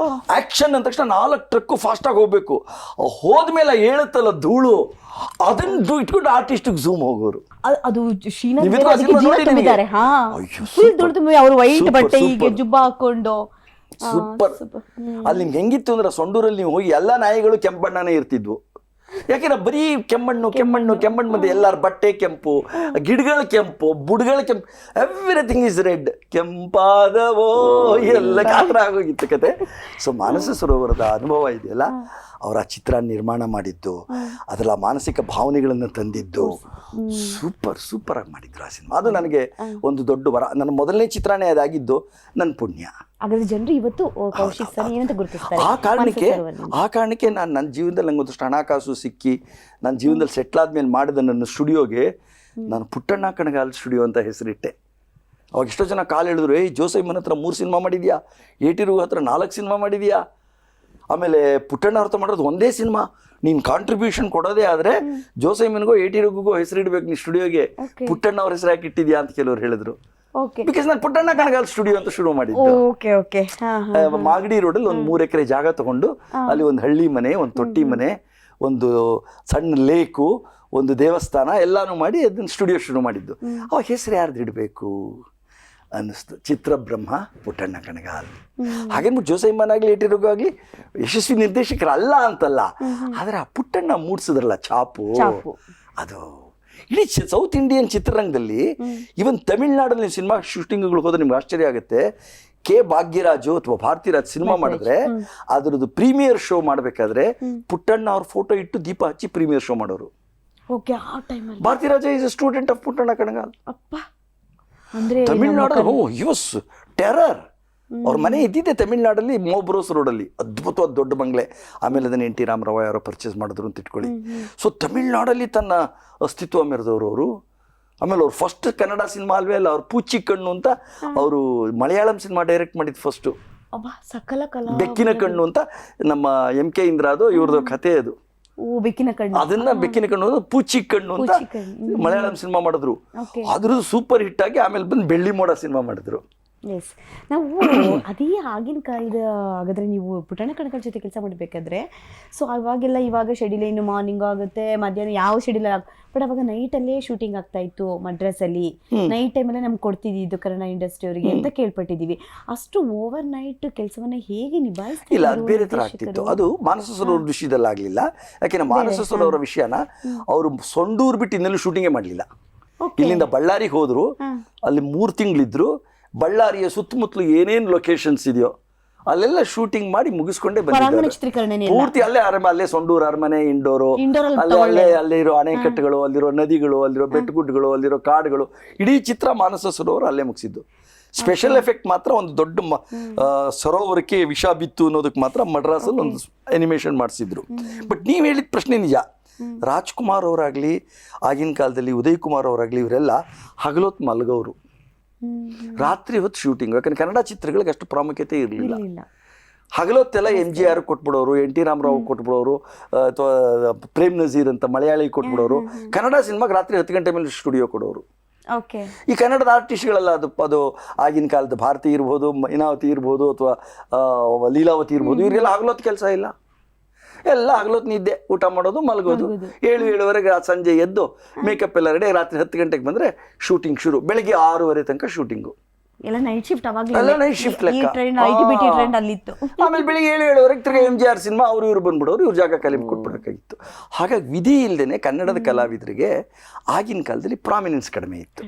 ಆಕ್ಷನ್ ಅಂದ ತಕ್ಷಣ 4 ಟ್ರಕ್ ಫಾಸ್ಟ್ ಆಗಿ ಹೋಗ್ಬೇಕು. ಹೋದ್ಮೇಲೆ ಹೇಳುತ್ತಲ್ಲ ಧೂಳು, ಅದನ್ನ ಇಟ್ಕೊಂಡು ಆರ್ಟಿಸ್ಟ್ ಝೂಮ್ ಹೋಗೋರು. ಅದು ಅವರು ವೈಟ್ ಬಟ್ಟೆ ಹೀಗೆ ಜುಬ್ಬ ಹಾಕೊಂಡು ಸೂಪರ್. ಅಲ್ಲಿ ನಿಮ್ಗೆ ಹೆಂಗಿತ್ತು ಅಂದ್ರೆ ಸೊಂಡೂರಲ್ಲಿ ನೀವು ಹೋಗಿ ಎಲ್ಲಾ ನಾಯಿಗಳು ಕೆಂಪಣ್ಣನೇ ಇರ್ತಿದ್ವು. ಯಾಕೆಂದ್ರೆ ಬರೀ ಕೆಮ್ಮಣ್ಣು ಮತ್ತೆ ಎಲ್ಲಾರ ಬಟ್ಟೆ ಕೆಂಪು, ಗಿಡಗಳ ಕೆಂಪು, ಬುಡಗಳ ಕೆಂಪು, ಎವ್ರಿಥಿಂಗ್ ಇಸ್ ರೆಡ್. ಕೆಂಪಾದವೋ ಎಲ್ಲ ಕಾತರ ಆಗೋಗಿತ್ತು ಕತೆ. ಸೊ ಮಾನಸ ಸರೋವರದ ಅನುಭವ ಇದೆಯಲ್ಲ, ಅವರ ಚಿತ್ರ ನಿರ್ಮಾಣ ಮಾಡಿದ್ದು, ಅದೆಲ್ಲ ಮಾನಸಿಕ ಭಾವನೆಗಳನ್ನು ತಂದಿದ್ದು ಸೂಪರ್ ಆಗಿ ಮಾಡಿದ್ರು ಆ ಸಿನಿಮಾ. ಅದು ನನಗೆ ಒಂದು ದೊಡ್ಡ ವರ. ನನ್ನ ಮೊದಲನೇ ಚಿತ್ರನೇ ಅದಾಗಿದ್ದು ನನ್ನ ಪುಣ್ಯ. ಜನರು ಇವತ್ತು ಆ ಕಾರಣಕ್ಕೆ ನಾನು ನನ್ನ ಜೀವನದಲ್ಲಿ ನಂಗೊಂದಷ್ಟು ಹಣಕಾಸು ಸಿಕ್ಕಿ ನನ್ನ ಜೀವನದಲ್ಲಿ ಸೆಟ್ಲ್ ಆದ್ಮೇಲೆ ಮಾಡಿದ ನನ್ನ ಸ್ಟುಡಿಯೋಗೆ ನಾನು ಪುಟ್ಟಣ್ಣ ಕಣಗಾಲ್ ಸ್ಟುಡಿಯೋ ಅಂತ ಹೆಸರಿಟ್ಟೆ. ಅವಾಗ ಎಷ್ಟೋ ಜನ ಕಾಲು ಹೇಳಿದ್ರು, ಏಯ್ ಜೋಸೈಮನ್ ಹತ್ರ 3 ಸಿನಿಮಾ ಮಾಡಿದ್ಯಾ, ಏಟಿರು ಹತ್ರ 4 ಸಿನಿಮಾ ಮಾಡಿದ್ಯಾ, ಆಮೇಲೆ ಪುಟ್ಟಣ್ಣ ಅವ್ರ ಮಾಡೋದು ಒಂದೇ ಸಿನಿಮಾ, ನೀನು ಕಾಂಟ್ರಿಬ್ಯೂಷನ್ ಕೊಡೋದೇ ಆದರೆ ಜೋಸೈಮನ್ಗೋ ಏಟಿರಿಗೂ ಹೆಸರಿಡ್ಬೇಕು ನೀನು ಸ್ಟುಡಿಯೋಗೆ, ಪುಟ್ಟಣ್ಣ ಅವ್ರ ಹೆಸರು ಯಾಕೆ ಇಟ್ಟಿದ್ಯಾ ಅಂತ ಕೆಲವರು ಹೇಳಿದ್ರು. ಬಿಕಾಸ್ ನಾನು ಪುಟ್ಟಣ್ಣ ಕಣಗಾಲ್ ಸ್ಟುಡಿಯೋ ಅಂತ ಶುರು ಮಾಡಿದ್ದು. ಮಾಗಡಿ ರೋಡಲ್ಲಿ ಒಂದು 3 ಎಕರೆ ಜಾಗ ತಗೊಂಡು ಅಲ್ಲಿ ಒಂದು ಹಳ್ಳಿ ಮನೆ, ಒಂದು ತೊಟ್ಟಿ ಮನೆ, ಒಂದು ಸಣ್ಣ ಲೇಕು, ಒಂದು ದೇವಸ್ಥಾನ ಎಲ್ಲಾನು ಮಾಡಿ ಅದನ್ನ ಸ್ಟುಡಿಯೋ ಶುರು ಮಾಡಿದ್ದು. ಅವಾಗ ಹೆಸರು ಯಾರ್ದು ಇಡಬೇಕು ಅನ್ನಿಸ್ತು. ಚಿತ್ರಬ್ರಹ್ಮ ಪುಟ್ಟಣ್ಣ ಕಣಗಾಲ್. ಹಾಗೇನ್ಬಿಟ್ಟು ಜೋಸೈಮನ್ ಆಗಲಿ ಏಟಿರಿಗೂ ಆಗಲಿ ಯಶಸ್ವಿ ನಿರ್ದೇಶಕರಲ್ಲ ಅಂತಲ್ಲ, ಆದ್ರೆ ಆ ಪುಟ್ಟಣ್ಣ ಮೂಡಿಸಿದ್ರಲ್ಲ ಛಾಪು, ಅದು ಇಡೀ ಸೌತ್ ಇಂಡಿಯನ್ ಚಿತ್ರರಂಗದಲ್ಲಿ, ಇವನ್ ತಮಿಳ್ನಾಡಲ್ಲಿ ಸಿನಿಮಾ ಶೂಟಿಂಗ್ಗಳು ಹೋದ್ರೆ ನಿಮ್ಗೆ ಆಶ್ಚರ್ಯ ಆಗುತ್ತೆ. ಕೆ ಭಾಗ್ಯರಾಜು ಅಥವಾ ಭಾರತಿರಾಜ್ ಸಿನಿಮಾ ಮಾಡಿದ್ರೆ ಅದ್ರದ್ದು ಪ್ರೀಮಿಯರ್ ಶೋ ಮಾಡ್ಬೇಕಾದ್ರೆ ಪುಟ್ಟಣ್ಣ ಅವ್ರ ಫೋಟೋ ಇಟ್ಟು ದೀಪ ಹಚ್ಚಿ ಪ್ರೀಮಿಯರ್ ಶೋ ಮಾಡೋರು. Bharathiraja is a student of Puttanna Kanagal. Tamil Nadu use terror. ಅವ್ರ ಮನೆ ಇದ್ದಿದ್ದೆ ತಮಿಳ್ನಾಡಲ್ಲಿ ಮೋಬ್ರೋಸ್ ರೋಡಲ್ಲಿ, ಅದ್ಭುತವಾದ ದೊಡ್ಡ ಬಂಗ್ಲೆ. ಆಮೇಲೆ ಅದನ್ನ NT ರಾಮರಾವ್ ಯಾರೋ ಪರ್ಚೇಸ್ ಮಾಡಿದ್ರು ಅಂತ ಇಟ್ಕೊಳ್ಳಿ. ಸೊ ತಮಿಳ್ನಾಡಲ್ಲಿ ತನ್ನ ಅಸ್ತಿತ್ವ ಮೆರೆದವರು ಅವರು. ಆಮೇಲೆ ಅವ್ರು ಫಸ್ಟ್ ಕನ್ನಡ ಸಿನಿಮಾ ಅಲ್ವೇ ಅಲ್ಲ, ಅವ್ರು ಪೂಚಿ ಕಣ್ಣು ಅಂತ ಅವರು ಮಲಯಾಳಂ ಸಿನಿಮಾ ಡೈರೆಕ್ಟ್ ಮಾಡಿದ್ದು ಫಸ್ಟು. ಬೆಕ್ಕಿನ ಕಣ್ಣು ಅಂತ ನಮ್ಮ MK ಇಂದ್ರಾದು ಇವ್ರದ್ದು ಕಥೆ ಅದು. ಓ ಬೆಕ್ಕಿನ ಕಣ್ಣು. ಅದನ್ನ ಬೆಕ್ಕಿನ ಕಣ್ಣು ಪೂಚಿ ಕಣ್ಣು ಅಂತ ಮಲಯಾಳಂ ಸಿನಿಮಾ ಮಾಡಿದ್ರು. ಅದ್ರದ್ದು ಸೂಪರ್ ಹಿಟ್ ಆಗಿ ಆಮೇಲೆ ಬಂದು ಬೆಳ್ಳಿ ಮೋಡ ಸಿನಿಮಾ ಮಾಡಿದ್ರು. ಎಸ್, ನಾವು ಅದೇ ಆಗಿನ ಕಾಲದ ಹಾಗಾದ್ರೆ ನೀವು ಪುಟ್ಟಣ್ಣ ಕಣಗಾಲ್ ಜೊತೆ ಕೆಲಸ ಮಾಡಬೇಕಾದ್ರೆ ಸೊ ಅವಾಗೆಲ್ಲ ಇವಾಗ ಶೆಡ್ಯೂಲ್ ಏನು ಮಾರ್ನಿಂಗ್ ಆಗುತ್ತೆ, ಮಧ್ಯಾಹ್ನ ಯಾವ ಶೆಡ್ಯೂಲ್ ಬಟ್ ಅವಾಗ ನೈಟಲ್ಲೇ ಶೂಟಿಂಗ್ ಆಗ್ತಾ ಇತ್ತು ಮಡ್ರಾಸಲ್ಲಿ. ನೈಟ್ ಟೈಮಲ್ಲೇ ನಮ್ಗೆ ಕೊಡ್ತಿದ್ದು ಕನ್ನಡ ಇಂಡಸ್ಟ್ರಿ ಅವರಿಗೆ ಅಂತ ಕೇಳ್ಪಟ್ಟಿದ್ದೀವಿ. ಅಷ್ಟು ಓವರ್ ನೈಟ್ ಕೆಲಸವನ್ನ ಹೇಗೆ ನಿಭಾಯಿಸ್ತಾ ಇಲ್ಲ, ಅದು ಬೇರೆ ತರ ಆಗ್ತಿತ್ತು. ಅದು ಮಾನಸ ಸರೋವರ ವಿಷಯದಲ್ಲಿ ಆಗ್ಲಿಲ್ಲ. ಯಾಕೆಂದ್ರೆ ಮಾನಸ ಸರೋವರ ವಿಷಯನ ಅವರು ಸೊಂಡೂರು ಬಿಟ್ಟು ಇನ್ನೆಲ್ಲೂ ಶೂಟಿಂಗೇ ಮಾಡಲಿಲ್ಲ. ಇಲ್ಲಿಂದ ಬಳ್ಳಾರಿಗೆ ಹೋದ್ರು, ಅಲ್ಲಿ 3 ತಿಂಗಳಿದ್ರು. ಬಳ್ಳಾರಿಯ ಸುತ್ತಮುತ್ತಲು ಏನೇನು ಲೊಕೇಶನ್ಸ್ ಇದೆಯೋ ಅಲ್ಲೆಲ್ಲ ಶೂಟಿಂಗ್ ಮಾಡಿ ಮುಗಿಸ್ಕೊಂಡೇ ಬಂದಿದ್ದಾರೆ. ಪೂರ್ತಿ ಅಲ್ಲೇ ಅಲ್ಲೇ ಸೊಂಡೂರು ಅರಮನೆ, ಇಂಡೋರು, ಅಲ್ಲೇ ಇರೋ ಅಣೆಕಟ್ಟುಗಳು, ಅಲ್ಲಿರೋ ನದಿಗಳು, ಅಲ್ಲಿರೋ ಬೆಟ್ಟಗುಡ್ಡಗಳು, ಅಲ್ಲಿರೋ ಕಾಡುಗಳು, ಇಡೀ ಚಿತ್ರ ಮಾನಸ ಸರೋವರ ಅಲ್ಲೇ ಮುಗಿಸಿದ್ದು. ಸ್ಪೆಷಲ್ ಎಫೆಕ್ಟ್ ಮಾತ್ರ ಒಂದು ದೊಡ್ಡ ಸರೋವರಕ್ಕೆ ವಿಷ ಬಿತ್ತು ಅನ್ನೋದಕ್ಕೆ ಮಾತ್ರ ಮಡ್ರಾಸಲ್ಲಿ ಒಂದು ಅನಿಮೇಷನ್ ಮಾಡಿಸಿದ್ರು. ಬಟ್ ನೀವು ಹೇಳಿದ ಪ್ರಶ್ನೆ ನಿಜ. ರಾಜ್ಕುಮಾರ್ ಅವರಾಗ್ಲಿ, ಆಗಿನ ಕಾಲದಲ್ಲಿ ಉದಯ್ ಕುಮಾರ್ ಅವರಾಗ್ಲಿ, ಇವರೆಲ್ಲ ಹಗಲೊತ್ತು ಮಲಗೋರು, ರಾತ್ರಿ ಹೊತ್ತು ಶೂಟಿಂಗ್. ಯಾಕಂದ್ರೆ ಕನ್ನಡ ಚಿತ್ರಗಳಿಗೆ ಅಷ್ಟು ಪ್ರಾಮುಖ್ಯತೆ ಇರಲಿಲ್ಲ. ಹಗಲೊತ್ತೆಲ್ಲ MGR ಕೊಟ್ಬಿಡೋರು, NT ರಾಮರಾವ್ ಕೊಟ್ಬಿಡೋರು, ಅಥವಾ ಪ್ರೇಮ್ ನಜೀರ್ ಅಂತ ಮಲಯಾಳಿ ಕೊಟ್ಬಿಡೋರು. ಕನ್ನಡ ಸಿನಿಮಾಗೆ ರಾತ್ರಿ 10 ಗಂಟೆ ಮೇಲೆ ಸ್ಟುಡಿಯೋ ಕೊಡೋರು. ಈ ಕನ್ನಡದ ಆರ್ಟಿಸ್ಟ್ಗಳೆಲ್ಲ ಅದು ಆಗಿನ ಕಾಲದ ಭಾರತಿ ಇರ್ಬೋದು, ಮೈನಾವತಿ ಇರ್ಬೋದು, ಅಥವಾ ಲೀಲಾವತಿ ಇರ್ಬೋದು, ಇವರಿಗೆಲ್ಲ ಹಗಲೊತ್ತು ಕೆಲಸ ಇಲ್ಲ. ಎಲ್ಲ ಹಗಲೊತ್ತು ನಿದ್ದೆ, ಊಟ ಮಾಡೋದು, ಮಲಗೋದು. 7-7:30 ಸಂಜೆ ಎದ್ದು ಮೇಕಪ್ ಎಲ್ಲ ರೆಡಿ, ರಾತ್ರಿ 10 ಗಂಟೆಗೆ ಬಂದರೆ ಶೂಟಿಂಗ್ ಶುರು. ಬೆಳಗ್ಗೆ 6:30 ತನಕ ಶೂಟಿಂಗು. ಎಲ್ಲ ನೈಟ್ ಶಿಫ್ಟ್ ನೈಟ್ ಶಿಫ್ಟ್ ಲೆಕ್ಕ. ಆಮೇಲೆ ಬೆಳಿಗ್ಗೆ 7-7:30 ತಿರ್ಗಿ MGR ಸಿನಿಮಾ ಇವ್ರು ಬಂದ್ಬಿಡೋರು, ಇವ್ರ ಜಾಗ ಖಾಲಿ ಕೊಟ್ಬಿಡೋಕ್ಕಾಗಿತ್ತು. ಹಾಗಾಗಿ ವಿಧಿ ಇಲ್ಲದೇನೆ ಕನ್ನಡದ ಕಲಾವಿದರಿಗೆ ಆಗಿನ ಕಾಲದಲ್ಲಿ ಪ್ರಾಮಿನೆನ್ಸ್ ಕಡಿಮೆ ಇತ್ತು.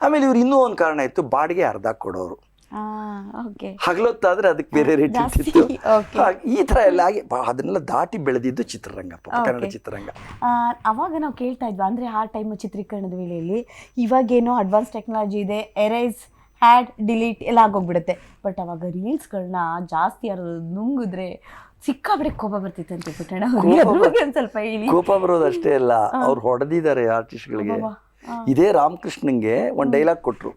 ಆಮೇಲೆ ಇವ್ರು ಇನ್ನೂ ಒಂದು ಕಾರಣ ಇತ್ತು, ಬಾಡಿಗೆ ಅರ್ಧ ಕೊಡೋರು. ಹಗಲೊತ್ತಾದ್ರೆ ಅದಕ್ಕೆ ಬೇರೆ ರೇಟ್ ಇರ್ತಿತ್ತು. ಈ ತರ ಎಲ್ಲ ಆಗಿ ಅದನ್ನೆಲ್ಲ ದಾಟಿ ಬೆಳೆದಿದ್ದು ಚಿತ್ರರಂಗ, ಕನ್ನಡ ಚಿತ್ರರಂಗ. ಅವಾಗ ನಾವು ಕೇಳ್ತಾ ಇದ್ವಿ, ಅಂದ್ರೆ ಆ ಟೈಮ್ ಚಿತ್ರೀಕರಣದ ವೇಳೆಯಲ್ಲಿ ಇವಾಗೇನೋ ಅಡ್ವಾನ್ಸ್ ಟೆಕ್ನಾಲಜಿ ಇದೆ, ಎರೇಸ್, ಹ್ಯಾಡ್, ಡಿಲೀಟ್ ಎಲ್ಲ ಆಗೋಗ್ಬಿಡುತ್ತೆ. ಬಟ್ ಅವಾಗ ರೀಲ್ಸ್ಗಳನ್ನ ಜಾಸ್ತಿ ಯಾರು ನುಂಗಿದ್ರೆ ಸಿಕ್ಕಾಬಿಡೆ ಕೋಪ ಬರ್ತಿತ್ತಂತೆ ಪುಟ್ಟಣ್ಣ. ಸ್ವಲ್ಪ ಹೇಳಿ. ಕೋಪ ಬರೋದು ಅಷ್ಟೇ ಅಲ್ಲ, ಅವ್ರು ಹೊಡೆದಿದ್ದಾರೆ ಆರ್ಟಿಸ್ಟ್ಗಳಿಗೆ. ಇದೇ ರಾಮಕೃಷ್ಣನ್ಗೆ ಒಂದು ಡೈಲಾಗ್ ಕೊಟ್ರು,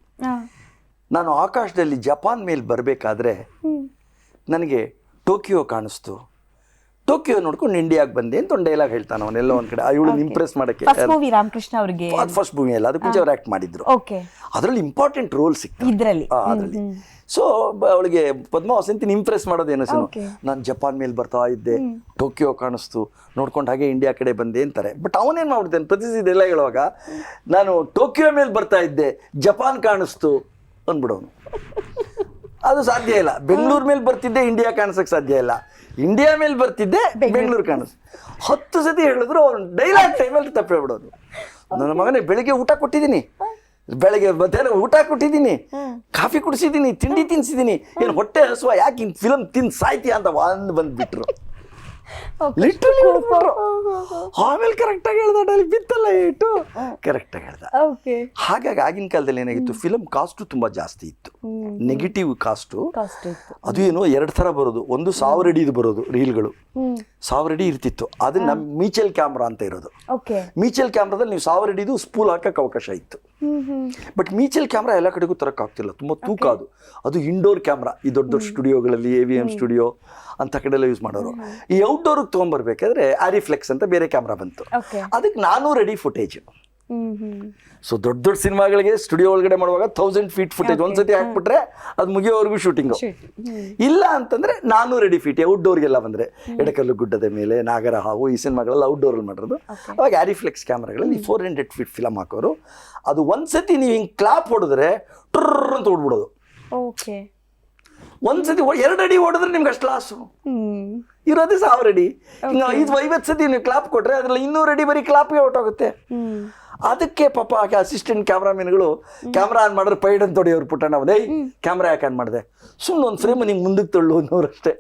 ನಾನು ಆಕಾಶದಲ್ಲಿ ಜಪಾನ್ ಮೇಲೆ ಬರಬೇಕಾದ್ರೆ ನನಗೆ ಟೋಕಿಯೋ ಕಾಣಿಸ್ತು, ಟೋಕಿಯೋ ನೋಡ್ಕೊಂಡು ಇಂಡಿಯಾಗೆ ಬಂದೆ ಅಂತ ಒಂದು ಡೈಲಾಗ್ ಹೇಳ್ತಾನೆ ಅವನೆಲ್ಲ ಒಂದ್ ಕಡೆ. ಇವಳನ್ನ ಇಂಪ್ರೆಸ್ ಮಾಡಕ್ಕೆ. ರಾಮಕೃಷ್ಣ ಅವ್ರಿಗೆ ಅದು ಫಸ್ಟ್ ಮೂವಿ ಅಲ್ಲ, ಅದಕ್ಕೆ ಮುಂಚೆ ಅವ್ರು ಆಕ್ಟ್ ಮಾಡಿದ್ರು. ಅದರಲ್ಲಿ ಇಂಪಾರ್ಟೆಂಟ್ ರೋಲ್ ಸಿಕ್ತು ಅದರಲ್ಲಿ. ಸೊ ಅವಳಿಗೆ ಪದ್ಮ ವಸಂತಿನ ಇಂಪ್ರೆಸ್ ಮಾಡೋದೇನೋ ನಾನು ಜಪಾನ್ ಮೇಲೆ ಬರ್ತಾ ಇದ್ದೆ, ಟೋಕಿಯೋ ಕಾಣಿಸ್ತು, ನೋಡ್ಕೊಂಡು ಹಾಗೆ ಇಂಡಿಯಾ ಕಡೆ ಬಂದೆ ಅಂತಾರೆ. ಬಟ್ ಅವನೇನ್ ಮಾಡ್ಬಿಡ್ತೇನೆ, ಪ್ರತಿಸಿದೆಲ್ಲ ಹೇಳುವಾಗ ನಾನು ಟೋಕಿಯೋ ಮೇಲೆ ಬರ್ತಾ ಇದ್ದೆ, ಜಪಾನ್ ಕಾಣಿಸ್ತು ಅಂದ್ಬಿಡೋನು. ಅದು ಸಾಧ್ಯ ಇಲ್ಲ. ಬೆಂಗಳೂರು ಮೇಲೆ ಬರ್ತಿದ್ದೆ, ಇಂಡಿಯಾ ಕಾಣಿಸಕ್ಕೆ ಸಾಧ್ಯ ಇಲ್ಲ. ಇಂಡಿಯಾ ಮೇಲೆ ಬರ್ತಿದ್ದೆ, ಬೆಂಗಳೂರು ಕಾಣಿಸ್. 10 ಸತಿ ಹೇಳಿದ್ರು ಅವ್ನು ಡೈಲಾಗ್ ಟೈಮಲ್ಲಿ ತಪ್ಪೇ ಬಿಡೋದು. ನನ್ನ ಮಗನೇ ಬೆಳಿಗ್ಗೆ ಊಟ ಕೊಟ್ಟಿದ್ದೀನಿ, ಬೆಳಗ್ಗೆ ಮಧ್ಯಾಹ್ನ ಊಟ ಕೊಟ್ಟಿದ್ದೀನಿ, ಕಾಫಿ ಕುಡಿಸಿದ್ದೀನಿ, ತಿಂಡಿ ತಿನ್ಸಿದ್ದೀನಿ, ಏನು ಹೊಟ್ಟೆ ಹಸುವ, ಯಾಕೆ ಇನ್ ಫಿಲಮ್ ತಿನ್ ಸಾಯ್ತೀಯ ಅಂತ ಬಂದ್ಬಿಟ್ರು. ಆಮೇಲೆ ಕರೆಕ್ಟಾಗಿ ಹೇಳ್ದ, ಡೈಲಿ ಬಿತ್ತಲ್ಲ ಇಟ್ಟು ಕರೆಕ್ಟಾಗಿ ಹೇಳ್ದ. ಹಾಗಾಗಿ ಆಗಿನ ಕಾಲದಲ್ಲಿ ಏನಾಗಿತ್ತು, ಫಿಲಮ್ ಕಾಸ್ಟು ತುಂಬಾ ಜಾಸ್ತಿ ಇತ್ತು, ನೆಗೆಟಿವ್ ಕಾಸ್ಟು. ಅದು ಏನು 2 ಥರ ಬರೋದು. ಒಂದು 1000 ಅಡಿದು ಬರೋದು ರೀಲ್ಗಳು, 1000 ಅಡಿ ಇರ್ತಿತ್ತು. ಅದನ್ನ ಮೀಚಲ್ ಕ್ಯಾಮ್ರಾ ಅಂತ ಇರೋದು. ಮೀಚಲ್ ಕ್ಯಾಮ್ರಾದಲ್ಲಿ ನೀವು 1000 ಅಡಿದು ಸ್ಪೂಲ್ ಹಾಕಕ್ಕೆ ಅವಕಾಶ ಇತ್ತು. ಬಟ್ ಮೀಚಲ್ ಕ್ಯಾಮ್ರಾ ಎಲ್ಲ ಕಡೆಗೂ ತರಕ್ ಆಗ್ತಿಲ್ಲ, ತುಂಬಾ ತೂಕ. ಅದು ಇಂಡೋರ್ ಕ್ಯಾಮ್ರಾ, ಈ ದೊಡ್ಡ ದೊಡ್ಡ ಸ್ಟುಡಿಯೋಗಳಲ್ಲಿ, AVM ಸ್ಟುಡಿಯೋ ಅಂತ ಕಡೆ ಎಲ್ಲ ಯೂಸ್ ಮಾಡೋರು. ಈ ಔಟ್ಡೋರ್ಗೆ ತೊಗೊಂಡ್ಬರ್ಬೇಕಾದ್ರೆ ಆರಿಫ್ಲೆಕ್ಸ್ ಅಂತ ಬೇರೆ ಕ್ಯಾಮ್ರಾ ಬಂತು. ಅದಕ್ಕೆ 400 ಅಡಿ ಫುಟೇಜ್. ಸೊ ದೊಡ್ಡ ದೊಡ್ಡ ಸಿನಿಮಾಗಳಿಗೆ ಸ್ಟುಡಿಯೋ ಒಳಗಡೆ ಮಾಡುವಾಗ 1000 ಫೀಟ್ ಫುಟೇಜ್ ಒಂದ್ಸತಿ ಹಾಕ್ಬಿಟ್ರೆ ಅದು ಮುಗಿಯೋವರೆಗೂ ಶೂಟಿಂಗು. ಇಲ್ಲ ಅಂತಂದ್ರೆ 400 ಅಡಿ ಫೀಟ್ ಔಟ್ಡೋರ್ಗೆಲ್ಲ ಬಂದ್ರೆ, ಎಡಕಲ್ಲು ಗುಡ್ಡದ ಮೇಲೆ, ನಾಗರ ಹಾವು, ಈ ಸಿನಿಮಾಗಳೆಲ್ಲ ಔಟ್ಡೋರಲ್ಲಿ ಮಾಡಿರೋದು. ಅವಾಗ ಆರಿಫ್ಲೆಕ್ಸ್ ಕ್ಯಾಮ್ರಾಗಳಲ್ಲಿ 400 ಫೀಟ್ ಫಿಲಮ್ ಹಾಕೋರು. ಅದು ಒಂದ್ಸತಿ ನೀವು ಹಿಂಗೆ ಕ್ಲಾಪ್ ಹೊಡೆದ್ರೆ ಟುರ್ರ್ ಅಂತ ಹೊಡ್ಬಿಡೋದು. ಒಂದ್ಸತಿ 2 ಅಡಿ ಹೊಡೆದ್ರೆ ನಿಮ್ಗೆ ಅಷ್ಟು ಲಾಸು. ಇರೋದೇ 1000 ಅಡಿ. ಈಗ 50 ಸತಿ ನೀವು ಕ್ಲಾಪ್ ಕೊಟ್ರೆ ಅದ್ರಲ್ಲಿ 200 ಅಡಿ ಬರೀ ಕ್ಲಾಪ್ಗೆ ಹೊಟ್ಟೋಗುತ್ತೆ. ಅದಕ್ಕೆ ಪಾಪ ಅಸಿಸ್ಟೆಂಟ್ ಕ್ಯಾಮ್ರಾಮನ್ಗಳು ಕ್ಯಾಮ್ರಾ ಆನ್ ಮಾಡಿದ್ರೆ ಪೈಡ್ ಅಂತ ಹೊಡೆಯೋರು. ಪುಟ್ಟಣ್ಣ ಅವದೇ ಕ್ಯಾಮ್ರಾ ಯಾಕೆ ಆನ್ ಮಾಡಿದೆ, ಸುಮ್ಮನೆ ಒಂದು ಫ್ರೇಮ್ ನಿಂಗೆ ಮುಂದಕ್ಕೆ ತಳ್ಳು ಅನ್ನೋರಷ್ಟೇ.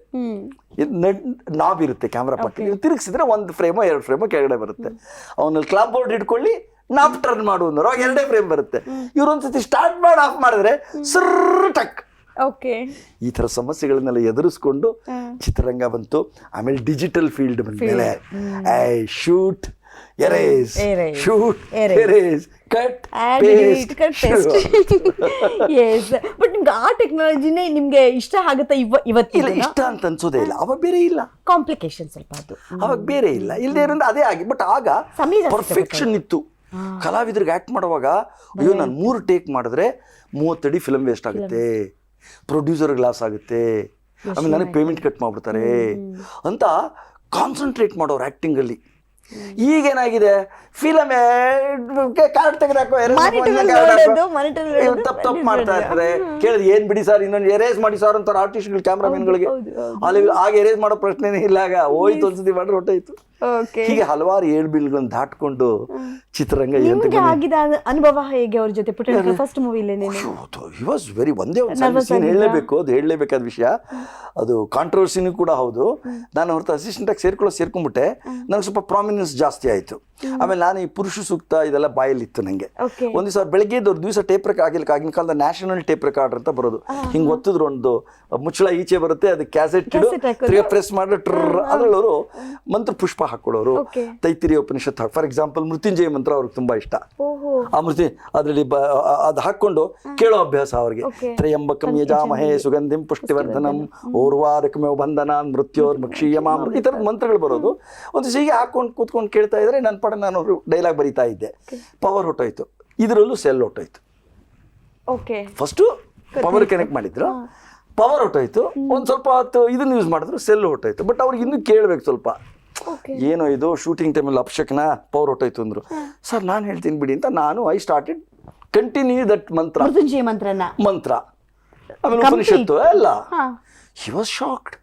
ನಾಬ್ ಇರುತ್ತೆ ಕ್ಯಾಮ್ರಾ ಪಕ್ಕ, ತಿರುಗಿಸಿದ್ರೆ 1 ಫ್ರೇಮೋ 2 ಫ್ರೇಮೋ ಕೆಳಗಡೆ ಬರುತ್ತೆ. ಅವನಲ್ಲಿ ಕ್ಲಾಪ್ ಬೋರ್ಡ್ ಇಟ್ಕೊಳ್ಳಿ, ನಾಬ್ ಟರ್ನ್ ಮಾಡು ಅನ್ನೋರು, ಅವಾಗ 2 ಫ್ರೇಮ್ ಬರುತ್ತೆ. ಇವ್ರೊಂದ್ಸತಿ ಸ್ಟಾರ್ಟ್ ಮಾಡಿ ಆಫ್ ಮಾಡಿದ್ರೆ ಸರ್ರ್ ಟಕ್. ಈ ತರ ಸಮಸ್ಯೆಗಳನ್ನೆಲ್ಲ ಎದುರಿಸ್ಕೊಂಡು ಚಿತ್ರರಂಗ ಬಂತು. ಆಮೇಲೆ ಡಿಜಿಟಲ್ ಫೀಲ್ಡ್ ಬಂದ್ಮೇಲೆ shoot erase, Erase. Shoot, Erase. Erase, cut, Add, delete, cut, paste. Yes. But ನಿಮ್ಗೆ ಆ ಟೆಕ್ನಾಲಜಿನೇ ನಿಮ್ಗೆ ಇಷ್ಟ ಆಗುತ್ತಾ ಇಲ್ಲ ಇವತ್ತಿನ ಇಷ್ಟ ಅಂತ ಅನ್ಸೋದೇ ಇಲ್ಲ. ಅವಾಗ ಬೇರೆ ಇಲ್ಲ, ಕಾಂಪ್ಲಿಕೇಶನ್ ಸ್ವಲ್ಪ ಅದು. ಅವಾಗ ಬೇರೆ ಇಲ್ಲ, ಇಲ್ಲದೆ ಇರೋದು ಅದೇ ಆಗಿ. ಬಟ್ ಆಗ ಸಮಯ ಜಾಸ್ತಿ ಪರ್ಫೆಕ್ಷನ್ ಇತ್ತು. ಕಲಾವಿದ್ರಿಗೆ ಆಕ್ಟ್ ಮಾಡುವಾಗ ಅಯ್ಯೋ ನಾನು 3 ಟೇಕ್ ಮಾಡಿದ್ರೆ 30 ಅಡಿ ಫಿಲ್ಮ್ ವೇಸ್ಟ್ ಆಗುತ್ತೆ, ಪ್ರೊಡ್ಯೂಸರ್ ಲಾಸ್ ಆಗುತ್ತೆ, ಆಮೇಲೆ ನನಗೆ ಪೇಮೆಂಟ್ ಕಟ್ ಮಾಡ್ಬಿಡ್ತಾರೆ ಅಂತ ಕಾನ್ಸಂಟ್ರೇಟ್ ಮಾಡೋರು ಆ್ಯಕ್ಟಿಂಗಲ್ಲಿ. ಈಗೇನಾಗಿದೆ, ಫಿಲಮ್ ಕಾರ್ಡ್ ತೆಗೆದಾಕೋ, ತಪ್ಪು ಮಾಡ್ತಾ ಇರ್ತಾರೆ. ಕೇಳಿದ್ರೆ ಏನ್ ಬಿಡಿ ಸರ್, ಇನ್ನೊಂದು ಎರೇಸ್ ಮಾಡಿ ಸರ್ ಅಂತಾರೆ ಆರ್ಟಿಸ್ಟ್ಗಳು, ಕ್ಯಾಮ್ರಾಮನ್ಗಳಿಗೆ. ಅಲ್ಲಿ ಆಗ ಎರೇಸ್ ಮಾಡೋ ಪ್ರಶ್ನೆನೇ ಇಲ್ಲ, ಆಗ ಹೋಯ್ತು ಒಂದ್ಸತಿ ಮಾಡ್ರೆ ಹೊಟ್ಟೋಯ್ತು. ಹೀಗೆ ಹಲವಾರು ಏಳ್ಬೀಳ್ಗಳನ್ನ ದಾಟ್ಕೊಂಡು ಚಿತ್ರರಂಗ ನಿಮ್ಗೆ ಆಗಿದ ಅನುಭವ ಹೇಗೆ ಅವ್ರ ಜೊತೆ ಪುಟ್ಟ ಫಸ್ಟ್ ಮೂವಿಲಿ? ವಾಸ್ ವೆರಿ ಒಂದೇ ಒಂದು ಸೀನ್ ಹೇಳಲೇಬೇಕು, ಅದು ಹೇಳಲೇಬೇಕಾದ ವಿಷಯ. ಅದು ಕಾಂಟ್ರವರ್ಸಿನೂ ಕೂಡ ಹೌದು. ನಾನು ಅವ್ರ ಸೇರ್ಕೊಂಡ್ಬಿಟ್ಟೆ, ನನಗೆ ಸ್ವಲ್ಪ ಪ್ರಾಮಿನೆನ್ಸ್ ಜಾಸ್ತಿ ಆಯಿತು. ಆಮೇಲೆ ನಾನು ಈ ಪುರುಷ ಸೂಕ್ತ ಇದೆಲ್ಲ ಬಾಯಲ್ಲಿತ್ತು ನನಗೆ. ಒಂದು ದಿವಸ ಬೆಳಗ್ಗೆ ದಿವಸ ಟೇಪ್ ರೆಕಾರ್ಡ್ ಆಗಿಲ್ಲ, ಕಾಲದ ನ್ಯಾಷನಲ್ ಟೇಪ್ ರೆಕಾರ್ಡರ್ ಅಂತ ಬರೋದು. ಹಿಂಗೆ ಒತ್ತಿದ್ರು ಒಂದು ಮುಚ್ಚಳ ಈಚೆ ಬರುತ್ತೆ, ಅದು ಕ್ಯಾಸೆಟ್ ತಿರ್ಗಾ ಪ್ರೆಸ್ ಮಾಡಿದ್ರೆ ಟ್ರರ್, ಅದ್ರಲ್ಲವರು ಮಂತ್ರ ಪುಷ್ಪ ಹಾಕೊಳ್ಳೋರು. ತೈತಿರಿ ಉಪನಿಷತ್, ಫಾರ್ ಎಕ್ಸಾಂಪಲ್ ಮೃತ್ಯುಂಜಯ ಮಂತ್ರ ಅವ್ರಿಗೆ ತುಂಬಾ ಇಷ್ಟ. ಆ ಅದರಲ್ಲಿ ಅದು ಹಾಕೊಂಡು ಕೇಳೋ ಅಭ್ಯಾಸ ಅವ್ರಿಗೆ. ತ್ರಯಂಬಕಂ ಯಜಾಮಹೇ ಸುಗಂಧಿಂ ಪುಷ್ಟಿವರ್ಧನಂ ಓರ್ವಾರಕಮೇವ ಬಂಧನಾನ್ ಮೃತ್ಯೋರ್ ಭಕ್ಷೀಯಮಾಂ, ಈ ಥರದ ಮಂತ್ರಗಳು ಬರೋದು. ಒಂದು ಹೀಗೆ ಹಾಕೊಂಡು ಕೂತ್ಕೊಂಡು ಕೇಳ್ತಾ ಇದ್ರೆ ನನ್ನ ಪಡ ನಾನು ಡೈಲಾಗ್ ಬರೀತಾ ಇದ್ದೆ. ಪವರ್ ಹೊಟ್ಟೋಯ್ತು, ಇದರಲ್ಲೂ ಸೆಲ್ ಹೊಟ್ಟೋಯ್ತು. ಫಸ್ಟು ಪವರ್ ಕನೆಕ್ಟ್ ಮಾಡಿದ್ರು, ಪವರ್ ಹೊಟ್ಟೋಯ್ತು. ಒಂದು ಸ್ವಲ್ಪ ಹೊತ್ತು ಇದನ್ನ ಯೂಸ್ ಮಾಡಿದ್ರು, ಸೆಲ್ ಹೊಟ್ಟೋಯ್ತು. ಬಟ್ ಅವ್ರಿಗೆ ಇನ್ನೂ ಕೇಳಬೇಕು ಸ್ವಲ್ಪ, ಏನೋ ಇದು ಶೂಟಿಂಗ್ ಟೈಮಲ್ಲಿ ಅಪಶಕನ, ಪವರ್ ಹೊಟ್ಟೋಯ್ತು ಅಂದ್ರು. ಸರ್ ನಾನು ಹೇಳ್ತೀನಿ ಬಿಡಿ ಅಂತ ನಾನು ಐ ಸ್ಟಾರ್ಟೆಡ್ ಕಂಟಿನ್ಯೂ ದಟ್ ಮಂತ್ರ. ಆಮೇಲೆ ಉಪನಿಷತ್ತು ಎಲ್ಲ. He was shocked.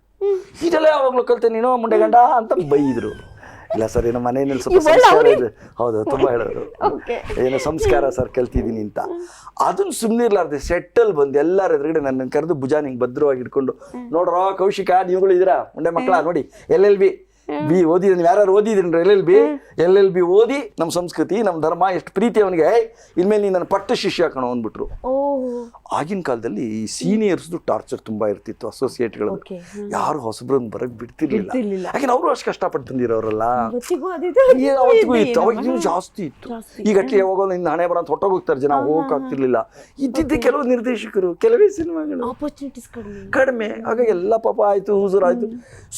ಇದೆಲ್ಲ ಯಾವಾಗಲೂ ಕಲ್ತೆ ನೀನು ಮುಂಡೆ ಗಂಡ ಅಂತ ಬೈದ್ರು. ಇಲ್ಲ ಸರ್, ಏನೋ ಮನೆಯಲ್ಲಿ ಸ್ವಲ್ಪ ಸಂಸ್ಕಾರ ಇದೆ. ಹೌದು, ತುಂಬ ಹೇಳೋರು, ಏನೋ ಸಂಸ್ಕಾರ ಸರ್ ಕಲ್ತಿದ್ದೀನಿ ಅಂತ. ಅದನ್ನು ಸುಮ್ಮನೆ ಇರ್ಲಾರ್ದೆ ಸೆಟ್ಟಲ್ಲಿ ಬಂದು ಎಲ್ಲರ ಎದುರುಗಡೆ ನನ್ನ ಕರೆದು ಭುಜ ಹಿಂಗೆ ಭದ್ರವಾಗಿ ಇಟ್ಕೊಂಡು, ನೋಡ್ರೋ ಕೌಶಿಕ, ನೀವುಗಳು ಇದ್ದೀರಾ ಮುಂಡೆ ಮಕ್ಕಳ, ನೋಡಿ LLB ಓದಿದ್ರೆ, ನೀವು ಯಾರು ಓದಿದ್ರಿ LLB ಓದಿ ನಮ್ಮ ಸಂಸ್ಕೃತಿ ನಮ್ಮ ಧರ್ಮ ಎಷ್ಟು ಪ್ರೀತಿ ಅವನಿಗೆ, ಇನ್ಮೇಲೆ ನೀನು ನನ್ನ ಪಟ್ಟ ಶಿಷ್ಯ ಕಣೋ ಅಂದ್ಬಿಟ್ರು. ಆಗಿನ ಕಾಲದಲ್ಲಿ ಈ ಸೀನಿಯರ್ಸ್ದು ಟಾರ್ಚರ್ ತುಂಬಾ ಇರ್ತಿತ್ತು, ಅಸೋಸಿಯೇಟ್ಗಳು. ಯಾರು ಹೊಸಬ್ರನ್ನ ಬರಕ್ ಬಿಡ್ತಿರ್ಲಿಲ್ಲ, ಯಾಕೆ ಅವರು ಅಷ್ಟು ಕಷ್ಟಪಟ್ಟು ಬಂದಿರೋರಲ್ಲ. ಅವತ್ತಿಗೂ ಇತ್ತು, ಅವಾಗ ಇನ್ನೂ ಜಾಸ್ತಿ ಇತ್ತು. ಈಗ ಅಟ್ಲಿ ಯಾವಾಗ ಇನ್ನು ಹಣೆ ಬರ ಅಂತ ಹೊಟ್ಟೋಗ್ತಾರೆ ಜನ, ಹೋಗಕ್ಕಾಗ್ತಿರ್ಲಿಲ್ಲ. ಇದ್ದಿದ್ದೆ ಕೆಲವು ನಿರ್ದೇಶಕರು, ಕೆಲವೇ ಸಿನಿಮಾಗಳು ಕಡಿಮೆ. ಹಾಗಾಗಿ ಎಲ್ಲ ಪಾಪ ಆಯ್ತು, ಹೂಜರ್ ಆಯ್ತು.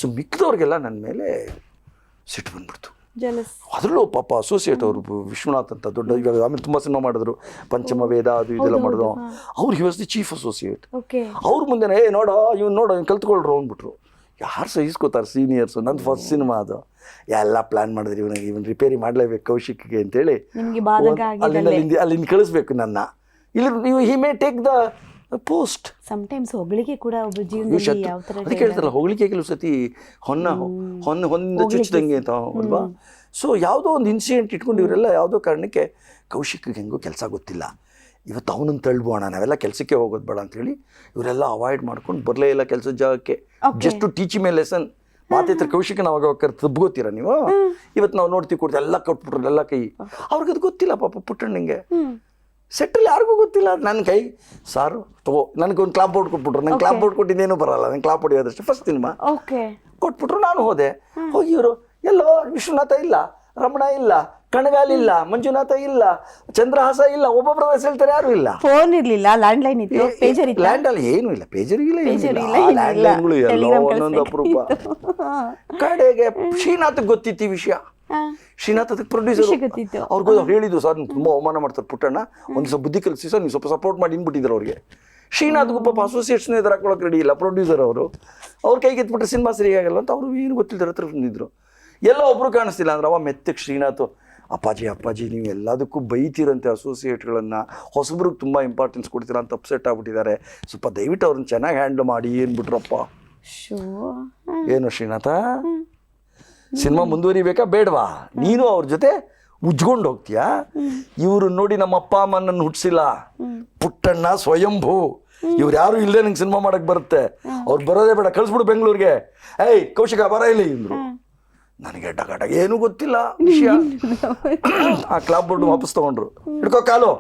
ಸೊ ಮಿಕ್ಕಿದವ್ರಿಗೆಲ್ಲ ನನ್ನ ಮೇಲೆ ಸಿಟ್ಟು ಬಂದ್ಬಿಡ್ತು. ಅದರಲ್ಲೂ ಪಾಪ ಅಸೋಸಿಯೇಟ್ ಅವರು ವಿಶ್ವನಾಥ್ ಅಂತ ದೊಡ್ಡ, ಇವಾಗ ಆಮೇಲೆ ತುಂಬ ಸಿನಿಮಾ ಮಾಡಿದ್ರು, ಪಂಚಮ ವೇದ ಅದು ಇದೆಲ್ಲ ಮಾಡಿದ್ರು. ಅವ್ರು he was the chief associate. ಅವ್ರ ಮುಂದೆ ನೋಡೋ ಇವ್ನು ಕಲ್ತ್ಕೊಳ್ರು ಅಂದ್ಬಿಟ್ರು. ಯಾರು ಸಹಿಸ್ಕೋತಾರೆ ಸೀನಿಯರ್ಸು? ನಂದು ಫಸ್ಟ್ ಸಿನಿಮಾ ಅದು. ಎಲ್ಲ ಪ್ಲಾನ್ ಮಾಡಿದ್ರಿ, ಇವನ್ ರಿಪೇರಿ ಮಾಡಲೇಬೇಕು ಕೌಶಿಕ್ಗೆ ಅಂತೇಳಿ ಅಲ್ಲಿಂದ ಕಳಿಸ್ಬೇಕು ನನ್ನ. ಇಲ್ಲ ನೀವು he may take the post. Sometimes ಹೊಗಳಿಕೆ ಕೂಡ ಒಬ್ಬ ಜೀವನದಲ್ಲಿ ಯಾವ ತರ ಅದಕ್ಕೆ ಹೇಳ್ತಾರಲ್ಲ, ಹೊಗಳಿಕೆ ಕೆಲವು ಸತಿ ಹೊನ್ನಿಂದ ಚುಚ್ಚಿದಂಗೆ ಅಂತ ಅಲ್ವಾ. ಸೊ ಯಾವುದೋ ಒಂದು ಇನ್ಸಿಡೆಂಟ್ ಇಟ್ಕೊಂಡು ಇವರೆಲ್ಲ ಯಾವುದೋ ಕಾರಣಕ್ಕೆ ಕೌಶಿಕ್ಗೆ ಹೆಂಗೋ ಕೆಲಸ ಗೊತ್ತಿಲ್ಲ, ಇವತ್ತು ಅವನನ್ನು ತಳ್ಬೋಣ, ನಾವೆಲ್ಲ ಕೆಲಸಕ್ಕೆ ಹೋಗೋದು ಬೇಡ ಅಂತೇಳಿ ಇವರೆಲ್ಲ ಅವಾಯ್ಡ್ ಮಾಡ್ಕೊಂಡು ಬರಲೇ ಇಲ್ಲ ಕೆಲಸದ ಜಾಗಕ್ಕೆ. Just to teach me lesson. ಮಾತೈತ್ರ ಕೌಶಿಕನ ಅವಾಗ ತಬ್ಗೋತೀರ ನೀವು, ಇವತ್ತು ನಾವು ನೋಡ್ತೀವಿ ಕೊಡ್ತೀವಿ, ಎಲ್ಲ ಕಟ್ಬಿಟ್ರು ಎಲ್ಲ ಕೈ. ಅವ್ರಿಗೆ ಅದು ಗೊತ್ತಿಲ್ಲ ಪಾಪ ಪುಟ್ಟಣ್ಣಂಗೆ. ಸೆಟ್ಟಲ್ಲಿ ಯಾರಿಗೂ ಗೊತ್ತಿಲ್ಲ. ನನ್ನ ಕೈ ಸಾರು ತಗೋ, ನನಗೊಂದು ಕ್ಲಾಪ್ ಬೋರ್ಡ್ ಕೊಟ್ಬಿಟ್ರು. ನಂಗೆ ಕ್ಲಾಪ್ ಬೋರ್ಡ್ ಕೊಟ್ಟಿದ್ದೇನೂ ಬರಲ್ಲ, ನಂಗೆ ಕ್ಲಾಪ್ ಹೊಡಿಯೋದಷ್ಟೇ. ಫಸ್ಟ್ ಸಿನಿಮಾ ಕೊಟ್ಬಿಟ್ರು, ನಾನು ಹೋದೆ. ಹೋಗಿ ಇವರು ಎಲ್ಲೋ ವಿಶ್ವನಾಥ ಇಲ್ಲ, ರಮಣ ಇಲ್ಲ, ಕಣಗಾಲ್ ಇಲ್ಲ, ಮಂಜುನಾಥ ಇಲ್ಲ, ಚಂದ್ರಹಾಸ ಇಲ್ಲ, ಒಬ್ಬೊಬ್ಬರ ಹೆಸರು ಹೇಳ್ತಾರೆ, ಯಾರು ಇಲ್ಲ. ಫೋನ್ ಇರ್ಲಿಲ್ಲ, ಲ್ಯಾಂಡ್ಲೈನ್ ಇತ್ತು, ಪೇಜರ್ ಇತ್ತು. ಲ್ಯಾಂಡ್ ಅಲ್ಲಿ ಏನೂ ಇಲ್ಲ, ಪೇಜರ್ ಇಲ್ಲ, ಲ್ಯಾಂಡ್ಲೈನ್ಗಳು ಎಲ್ಲೋ ಒಂದೊಂದು ಅಪರೂಪ. ಕಡೆಗೆ ಶ್ರೀನಾಥ್ ಗೊತ್ತಿತ್ತು ಈ ವಿಷಯ. ಶ್ರೀನಾಥ್ ಅದಕ್ಕೆ ಪ್ರೊಡ್ಯೂಸರ್. ಅವ್ರಿಗೂ ಹೇಳಿದ್ದು, ಸರ್ ತುಂಬ ಅವಮಾನ ಮಾಡ್ತಾರೆ ಪುಟ್ಟಣ್ಣ, ಒಂದು ದಿವಸ ಬುದ್ಧಿ ಕಲಿಸಿ ಸರ್, ನೀವು ಸ್ವಲ್ಪ ಸಪೋರ್ಟ್ ಮಾಡಿ ಇನ್ಬಿಟ್ಟಿದ್ರು ಅವ್ರಿಗೆ. ಶ್ರೀನಾಥ್ಗೂ ಪಾಪ ಅಸೋಸಿಯೇಟ್ಸ್ನ ಎದುರು ಹಾಕೊಳ್ಳೋಕೆ ರೆಡಿ ಇಲ್ಲ ಪ್ರೊಡ್ಯೂಸರ್ ಅವರು. ಅವ್ರ ಕೈಗೆ ಎತ್ಬಿಟ್ರೆ ಸಿನಿಮಾ ಸರಿಯಾಗಲ್ಲ ಅಂತ ಅವರು ಏನು ಗೊತ್ತಿಲ್ಲದ ಹತ್ರ ಬಂದಿದ್ರು. ಎಲ್ಲ ಒಬ್ರು ಕಾಣಿಸ್ತಿಲ್ಲ ಅಂದ್ರೆ ಅವ ಮೆತ್ತಕ್ಕೆ ಶ್ರೀನಾಥ್, ಅಪ್ಪಾಜಿ ನೀವು ಎಲ್ಲದಕ್ಕೂ ಬೈತೀರಂತೆ ಅಸೋಸಿಯೇಟ್ಗಳನ್ನು, ಹೊಸಬ್ರಿಗೆ ತುಂಬ ಇಂಪಾರ್ಟೆನ್ಸ್ ಕೊಡ್ತೀರಾ ಅಂತ ಅಪ್ಸೆಟ್ ಆಗ್ಬಿಟ್ಟಿದ್ದಾರೆ, ಸ್ವಲ್ಪ ದಯವಿಟ್ಟು ಅವ್ರನ್ನ ಚೆನ್ನಾಗಿ ಹ್ಯಾಂಡಲ್ ಮಾಡಿ ಅಂದ್ಬಿಟ್ರಪ್ಪ. ಏನು ಶ್ರೀನಾಥ, ಸಿನಿಮಾ ಮುಂದುವರಿಬೇಕಾ ಬೇಡವಾ? ನೀನು ಅವ್ರ ಜೊತೆ ಉಜ್ಕೊಂಡು ಹೋಗ್ತೀಯಾ? ಇವರು ನೋಡಿ ನಮ್ಮ ಅಪ್ಪ ಅಮ್ಮನನ್ನು ಹುಟ್ಟಿಸಿಲ್ಲ, ಪುಟ್ಟಣ್ಣ ಸ್ವಯಂಭೂ, ಇವ್ರು ಯಾರು ಇಲ್ಲದೆ ನಂಗೆ ಸಿನಿಮಾ ಮಾಡಕ್ ಬರುತ್ತೆ, ಅವ್ರು ಬರೋದೇ ಬೇಡ, ಕಳಿಸ್ಬಿಡು ಬೆಂಗಳೂರಿಗೆ. ಏಯ್ ಕೌಶಿಕ ಬರ ಇಲ್ಲಿ ಅಂದ್ರು. ನನಗೆ ಡಗಾಟ ಏನೂ ಗೊತ್ತಿಲ್ಲ ವಿಷಯ. ಆ ಕ್ಲಾಪ್ ಬೋರ್ಡ್ ವಾಪಸ್ ತಗೊಂಡ್ರು. ಹಿಡ್ಕೋ ಕಾಲು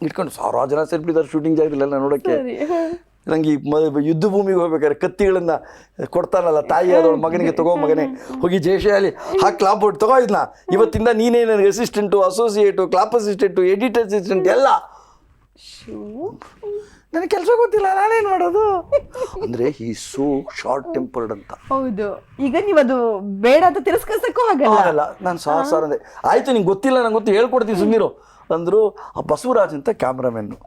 ಇಟ್ಕೊಂಡು 1000 ಜನ ಸೇರ್ಬಿಟ್ಟಿದ್ದಾರೆ ಶೂಟಿಂಗ್ ಜಾಗದಲ್ಲೆಲ್ಲ ನೋಡೋಕ್ಕೆ. ನಂಗೆ ಈ ಯುದ್ಧ ಭೂಮಿಗೆ ಹೋಗ್ಬೇಕಾದ್ರೆ ಕತ್ತಿಗಳನ್ನ ಕೊಡ್ತಾನಲ್ಲ ತಾಯಿ ಆದವಳು ಮಗನಿಗೆ, ತಗೋ ಮಗನೇ ಹೋಗಿ ಜಯಶಾಲಿ ಹಾಕಿ ಕ್ಲಾಪ್ ಹೊಟ್ಟು ತಗೋ ಇದನ್ನ, ಇವತ್ತಿಂದ ನೀನೇ ನನಗೆ assistant, associate, clap assistant, editor assistant ಎಲ್ಲ. ನನಗೆ ಕೆಲಸ ಗೊತ್ತಿಲ್ಲ, ನಾನೇನು ಮಾಡೋದು ಅಂದರೆ ಹೀ ಸೋ ಶಾರ್ಟ್ ಟೆಂಪರ್ಡ್ ಅಂತ. ಹೌದು, ಈಗ ನೀವು ಅದು ಬೇಡ ಅಂತ ತಿರಸ್ಕರಿಸಕ್ಕೂ ಆಗಲ್ಲ. ನಾನು ಸಾರ್ ಅಂದೆ, ಆಯ್ತು ನಿಂಗೆ ಗೊತ್ತಿಲ್ಲ, ನಂಗೆ ಗೊತ್ತು, ಹೇಳ್ಕೊಡ್ತೀನಿ ಸುಮ್ಮೀರು ಅಂದರು. ಆ ಬಸವರಾಜ್ ಅಂತ ಕ್ಯಾಮ್ರಾಮನ್ನು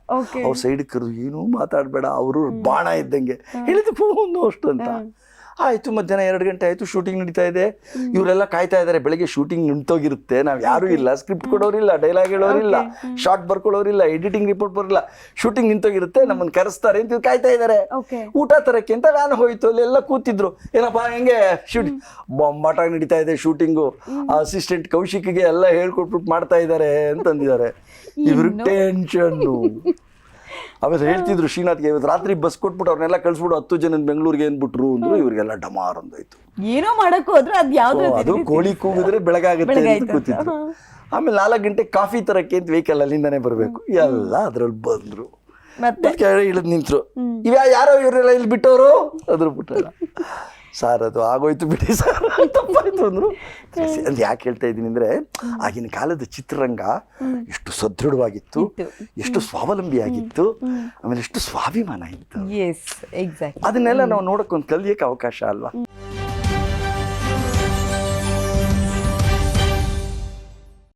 ಅವ್ರ ಸೈಡ್ ಕರೆದು, ಏನೂ ಮಾತಾಡಬೇಡ, ಅವರು ಬಾಣ ಇದ್ದಂಗೆ ಹೇಳಿದ್ದು ಫೋನು ಅಷ್ಟು ಅಂತ. ಆಯಿತು, ಮಧ್ಯಾಹ್ನ 2 ಗಂಟೆ ಆಯಿತು, ಶೂಟಿಂಗ್ ನಡೀತಾ ಇದೆ, ಇವರೆಲ್ಲ ಕಾಯ್ತಾ ಇದ್ದಾರೆ. ಬೆಳಗ್ಗೆ ಶೂಟಿಂಗ್ ನಿಂತೋಗಿರುತ್ತೆ, ನಾವು ಯಾರೂ ಇಲ್ಲ, ಸ್ಕ್ರಿಪ್ಟ್ ಕೊಡೋರಿಲ್ಲ, ಡೈಲಾಗ್ ಹೇಳೋರಿಲ್ಲ, ಶಾರ್ಟ್ ಬರ್ಕೊಳ್ಳೋರಿಲ್ಲ, ಎಡಿಟಿಂಗ್ ರಿಪೋರ್ಟ್ ಬರೋಲ್ಲ, ಶೂಟಿಂಗ್ ನಿಂತೋಗಿರುತ್ತೆ, ನಮ್ಮನ್ನು ಕರೆಸ್ತಾರೆ ಅಂತ ಕಾಯ್ತಾ ಇದ್ದಾರೆ. ಊಟ ತರಕ್ಕೆ ಅಂತ ನಾನು ಹೋಯ್ತು, ಅಲ್ಲಿ ಎಲ್ಲ ಕೂತಿದ್ರು. ಏನಪ್ಪ ಹೆಂಗೆ ಶೂಟಿಂಗ್ ಬೊಂಬಾಟಾಗಿ ನಡೀತಾ ಇದೆ ಶೂಟಿಂಗು, ಅಸಿಸ್ಟೆಂಟ್ ಕೌಶಿಕ್ಗೆ ಎಲ್ಲ ಹೇಳ್ಕೊಟ್ಬಿಟ್ಟು ಮಾಡ್ತಾ ಇದ್ದಾರೆ ಅಂತಂದಿದ್ದಾರೆ. ಇವ್ರ ಟೆನ್ಷನ್ನು. ಆಮೇಲೆ ಹೇಳ್ತಿದ್ರು ಶ್ರೀನಾಥ್ಗೆ, ಇವತ್ತು ರಾತ್ರಿ ಬಸ್ ಕೊಟ್ಬಿಟ್ಟು ಅವ್ರನ್ನೆಲ್ಲ ಕಳಿಸ್ಬಿಟ್ಟು 10 ಜನ ಬೆಂಗಳೂರಿಗೆ ಏನ್ಬಿಟ್ರು ಅಂದ್ರು. ಇವ್ರಿಗೆಲ್ಲ ಡಮಾರ್ ಅಂದೋಯ್ತು. ಏನೋ ಮಾಡಕ್ ಹೋದ್ರೆ ಅದು ಕೋಳಿ ಕೂಗಿದ್ರೆ ಬೆಳಗಾಗುತ್ತೆ ಅಂತ ಕೂತಿದ್ರು. ಆಮೇಲೆ 4 ಗಂಟೆ ಕಾಫಿ ತರಕ್ಕೆ ಅಂತ ವೆಹಿಕಲ್ ಅಲ್ಲಿಂದಾನೆ ಬರಬೇಕು, ಎಲ್ಲ ಅದ್ರಲ್ಲಿ ಬಂದ್ರು. ಮತ್ತೆ ಇಳಿದ್ ನಿಂತ್ರು. ಯಾರೋ ಇವರೆಲ್ಲ ಇಲ್ಲಿ ಬಿಟ್ಟವರು ಅದ್ರ ಬಿಟ್ಟಲ್ಲ. ಸಾರ್ ಅದು ಆಗೋಯ್ತು ಬಿಡಿ ಸರ್, ತಪ್ಪಾಯ್ತು ಅಂದರು. ಅದು ಯಾಕೆ ಹೇಳ್ತಾ ಇದ್ದೀನಿ ಅಂದರೆ, ಆಗಿನ ಕಾಲದ ಚಿತ್ರರಂಗ ಎಷ್ಟು ಸದೃಢವಾಗಿತ್ತು, ಎಷ್ಟು ಸ್ವಾವಲಂಬಿಯಾಗಿತ್ತು, ಆಮೇಲೆ ಎಷ್ಟು ಸ್ವಾಭಿಮಾನ ಇತ್ತು. ಅದನ್ನೆಲ್ಲ ನಾವು ನೋಡೋಕ್ಕೊಂದು ಕಲಿಯೋಕ್ಕೆ ಅವಕಾಶ ಅಲ್ವಾ.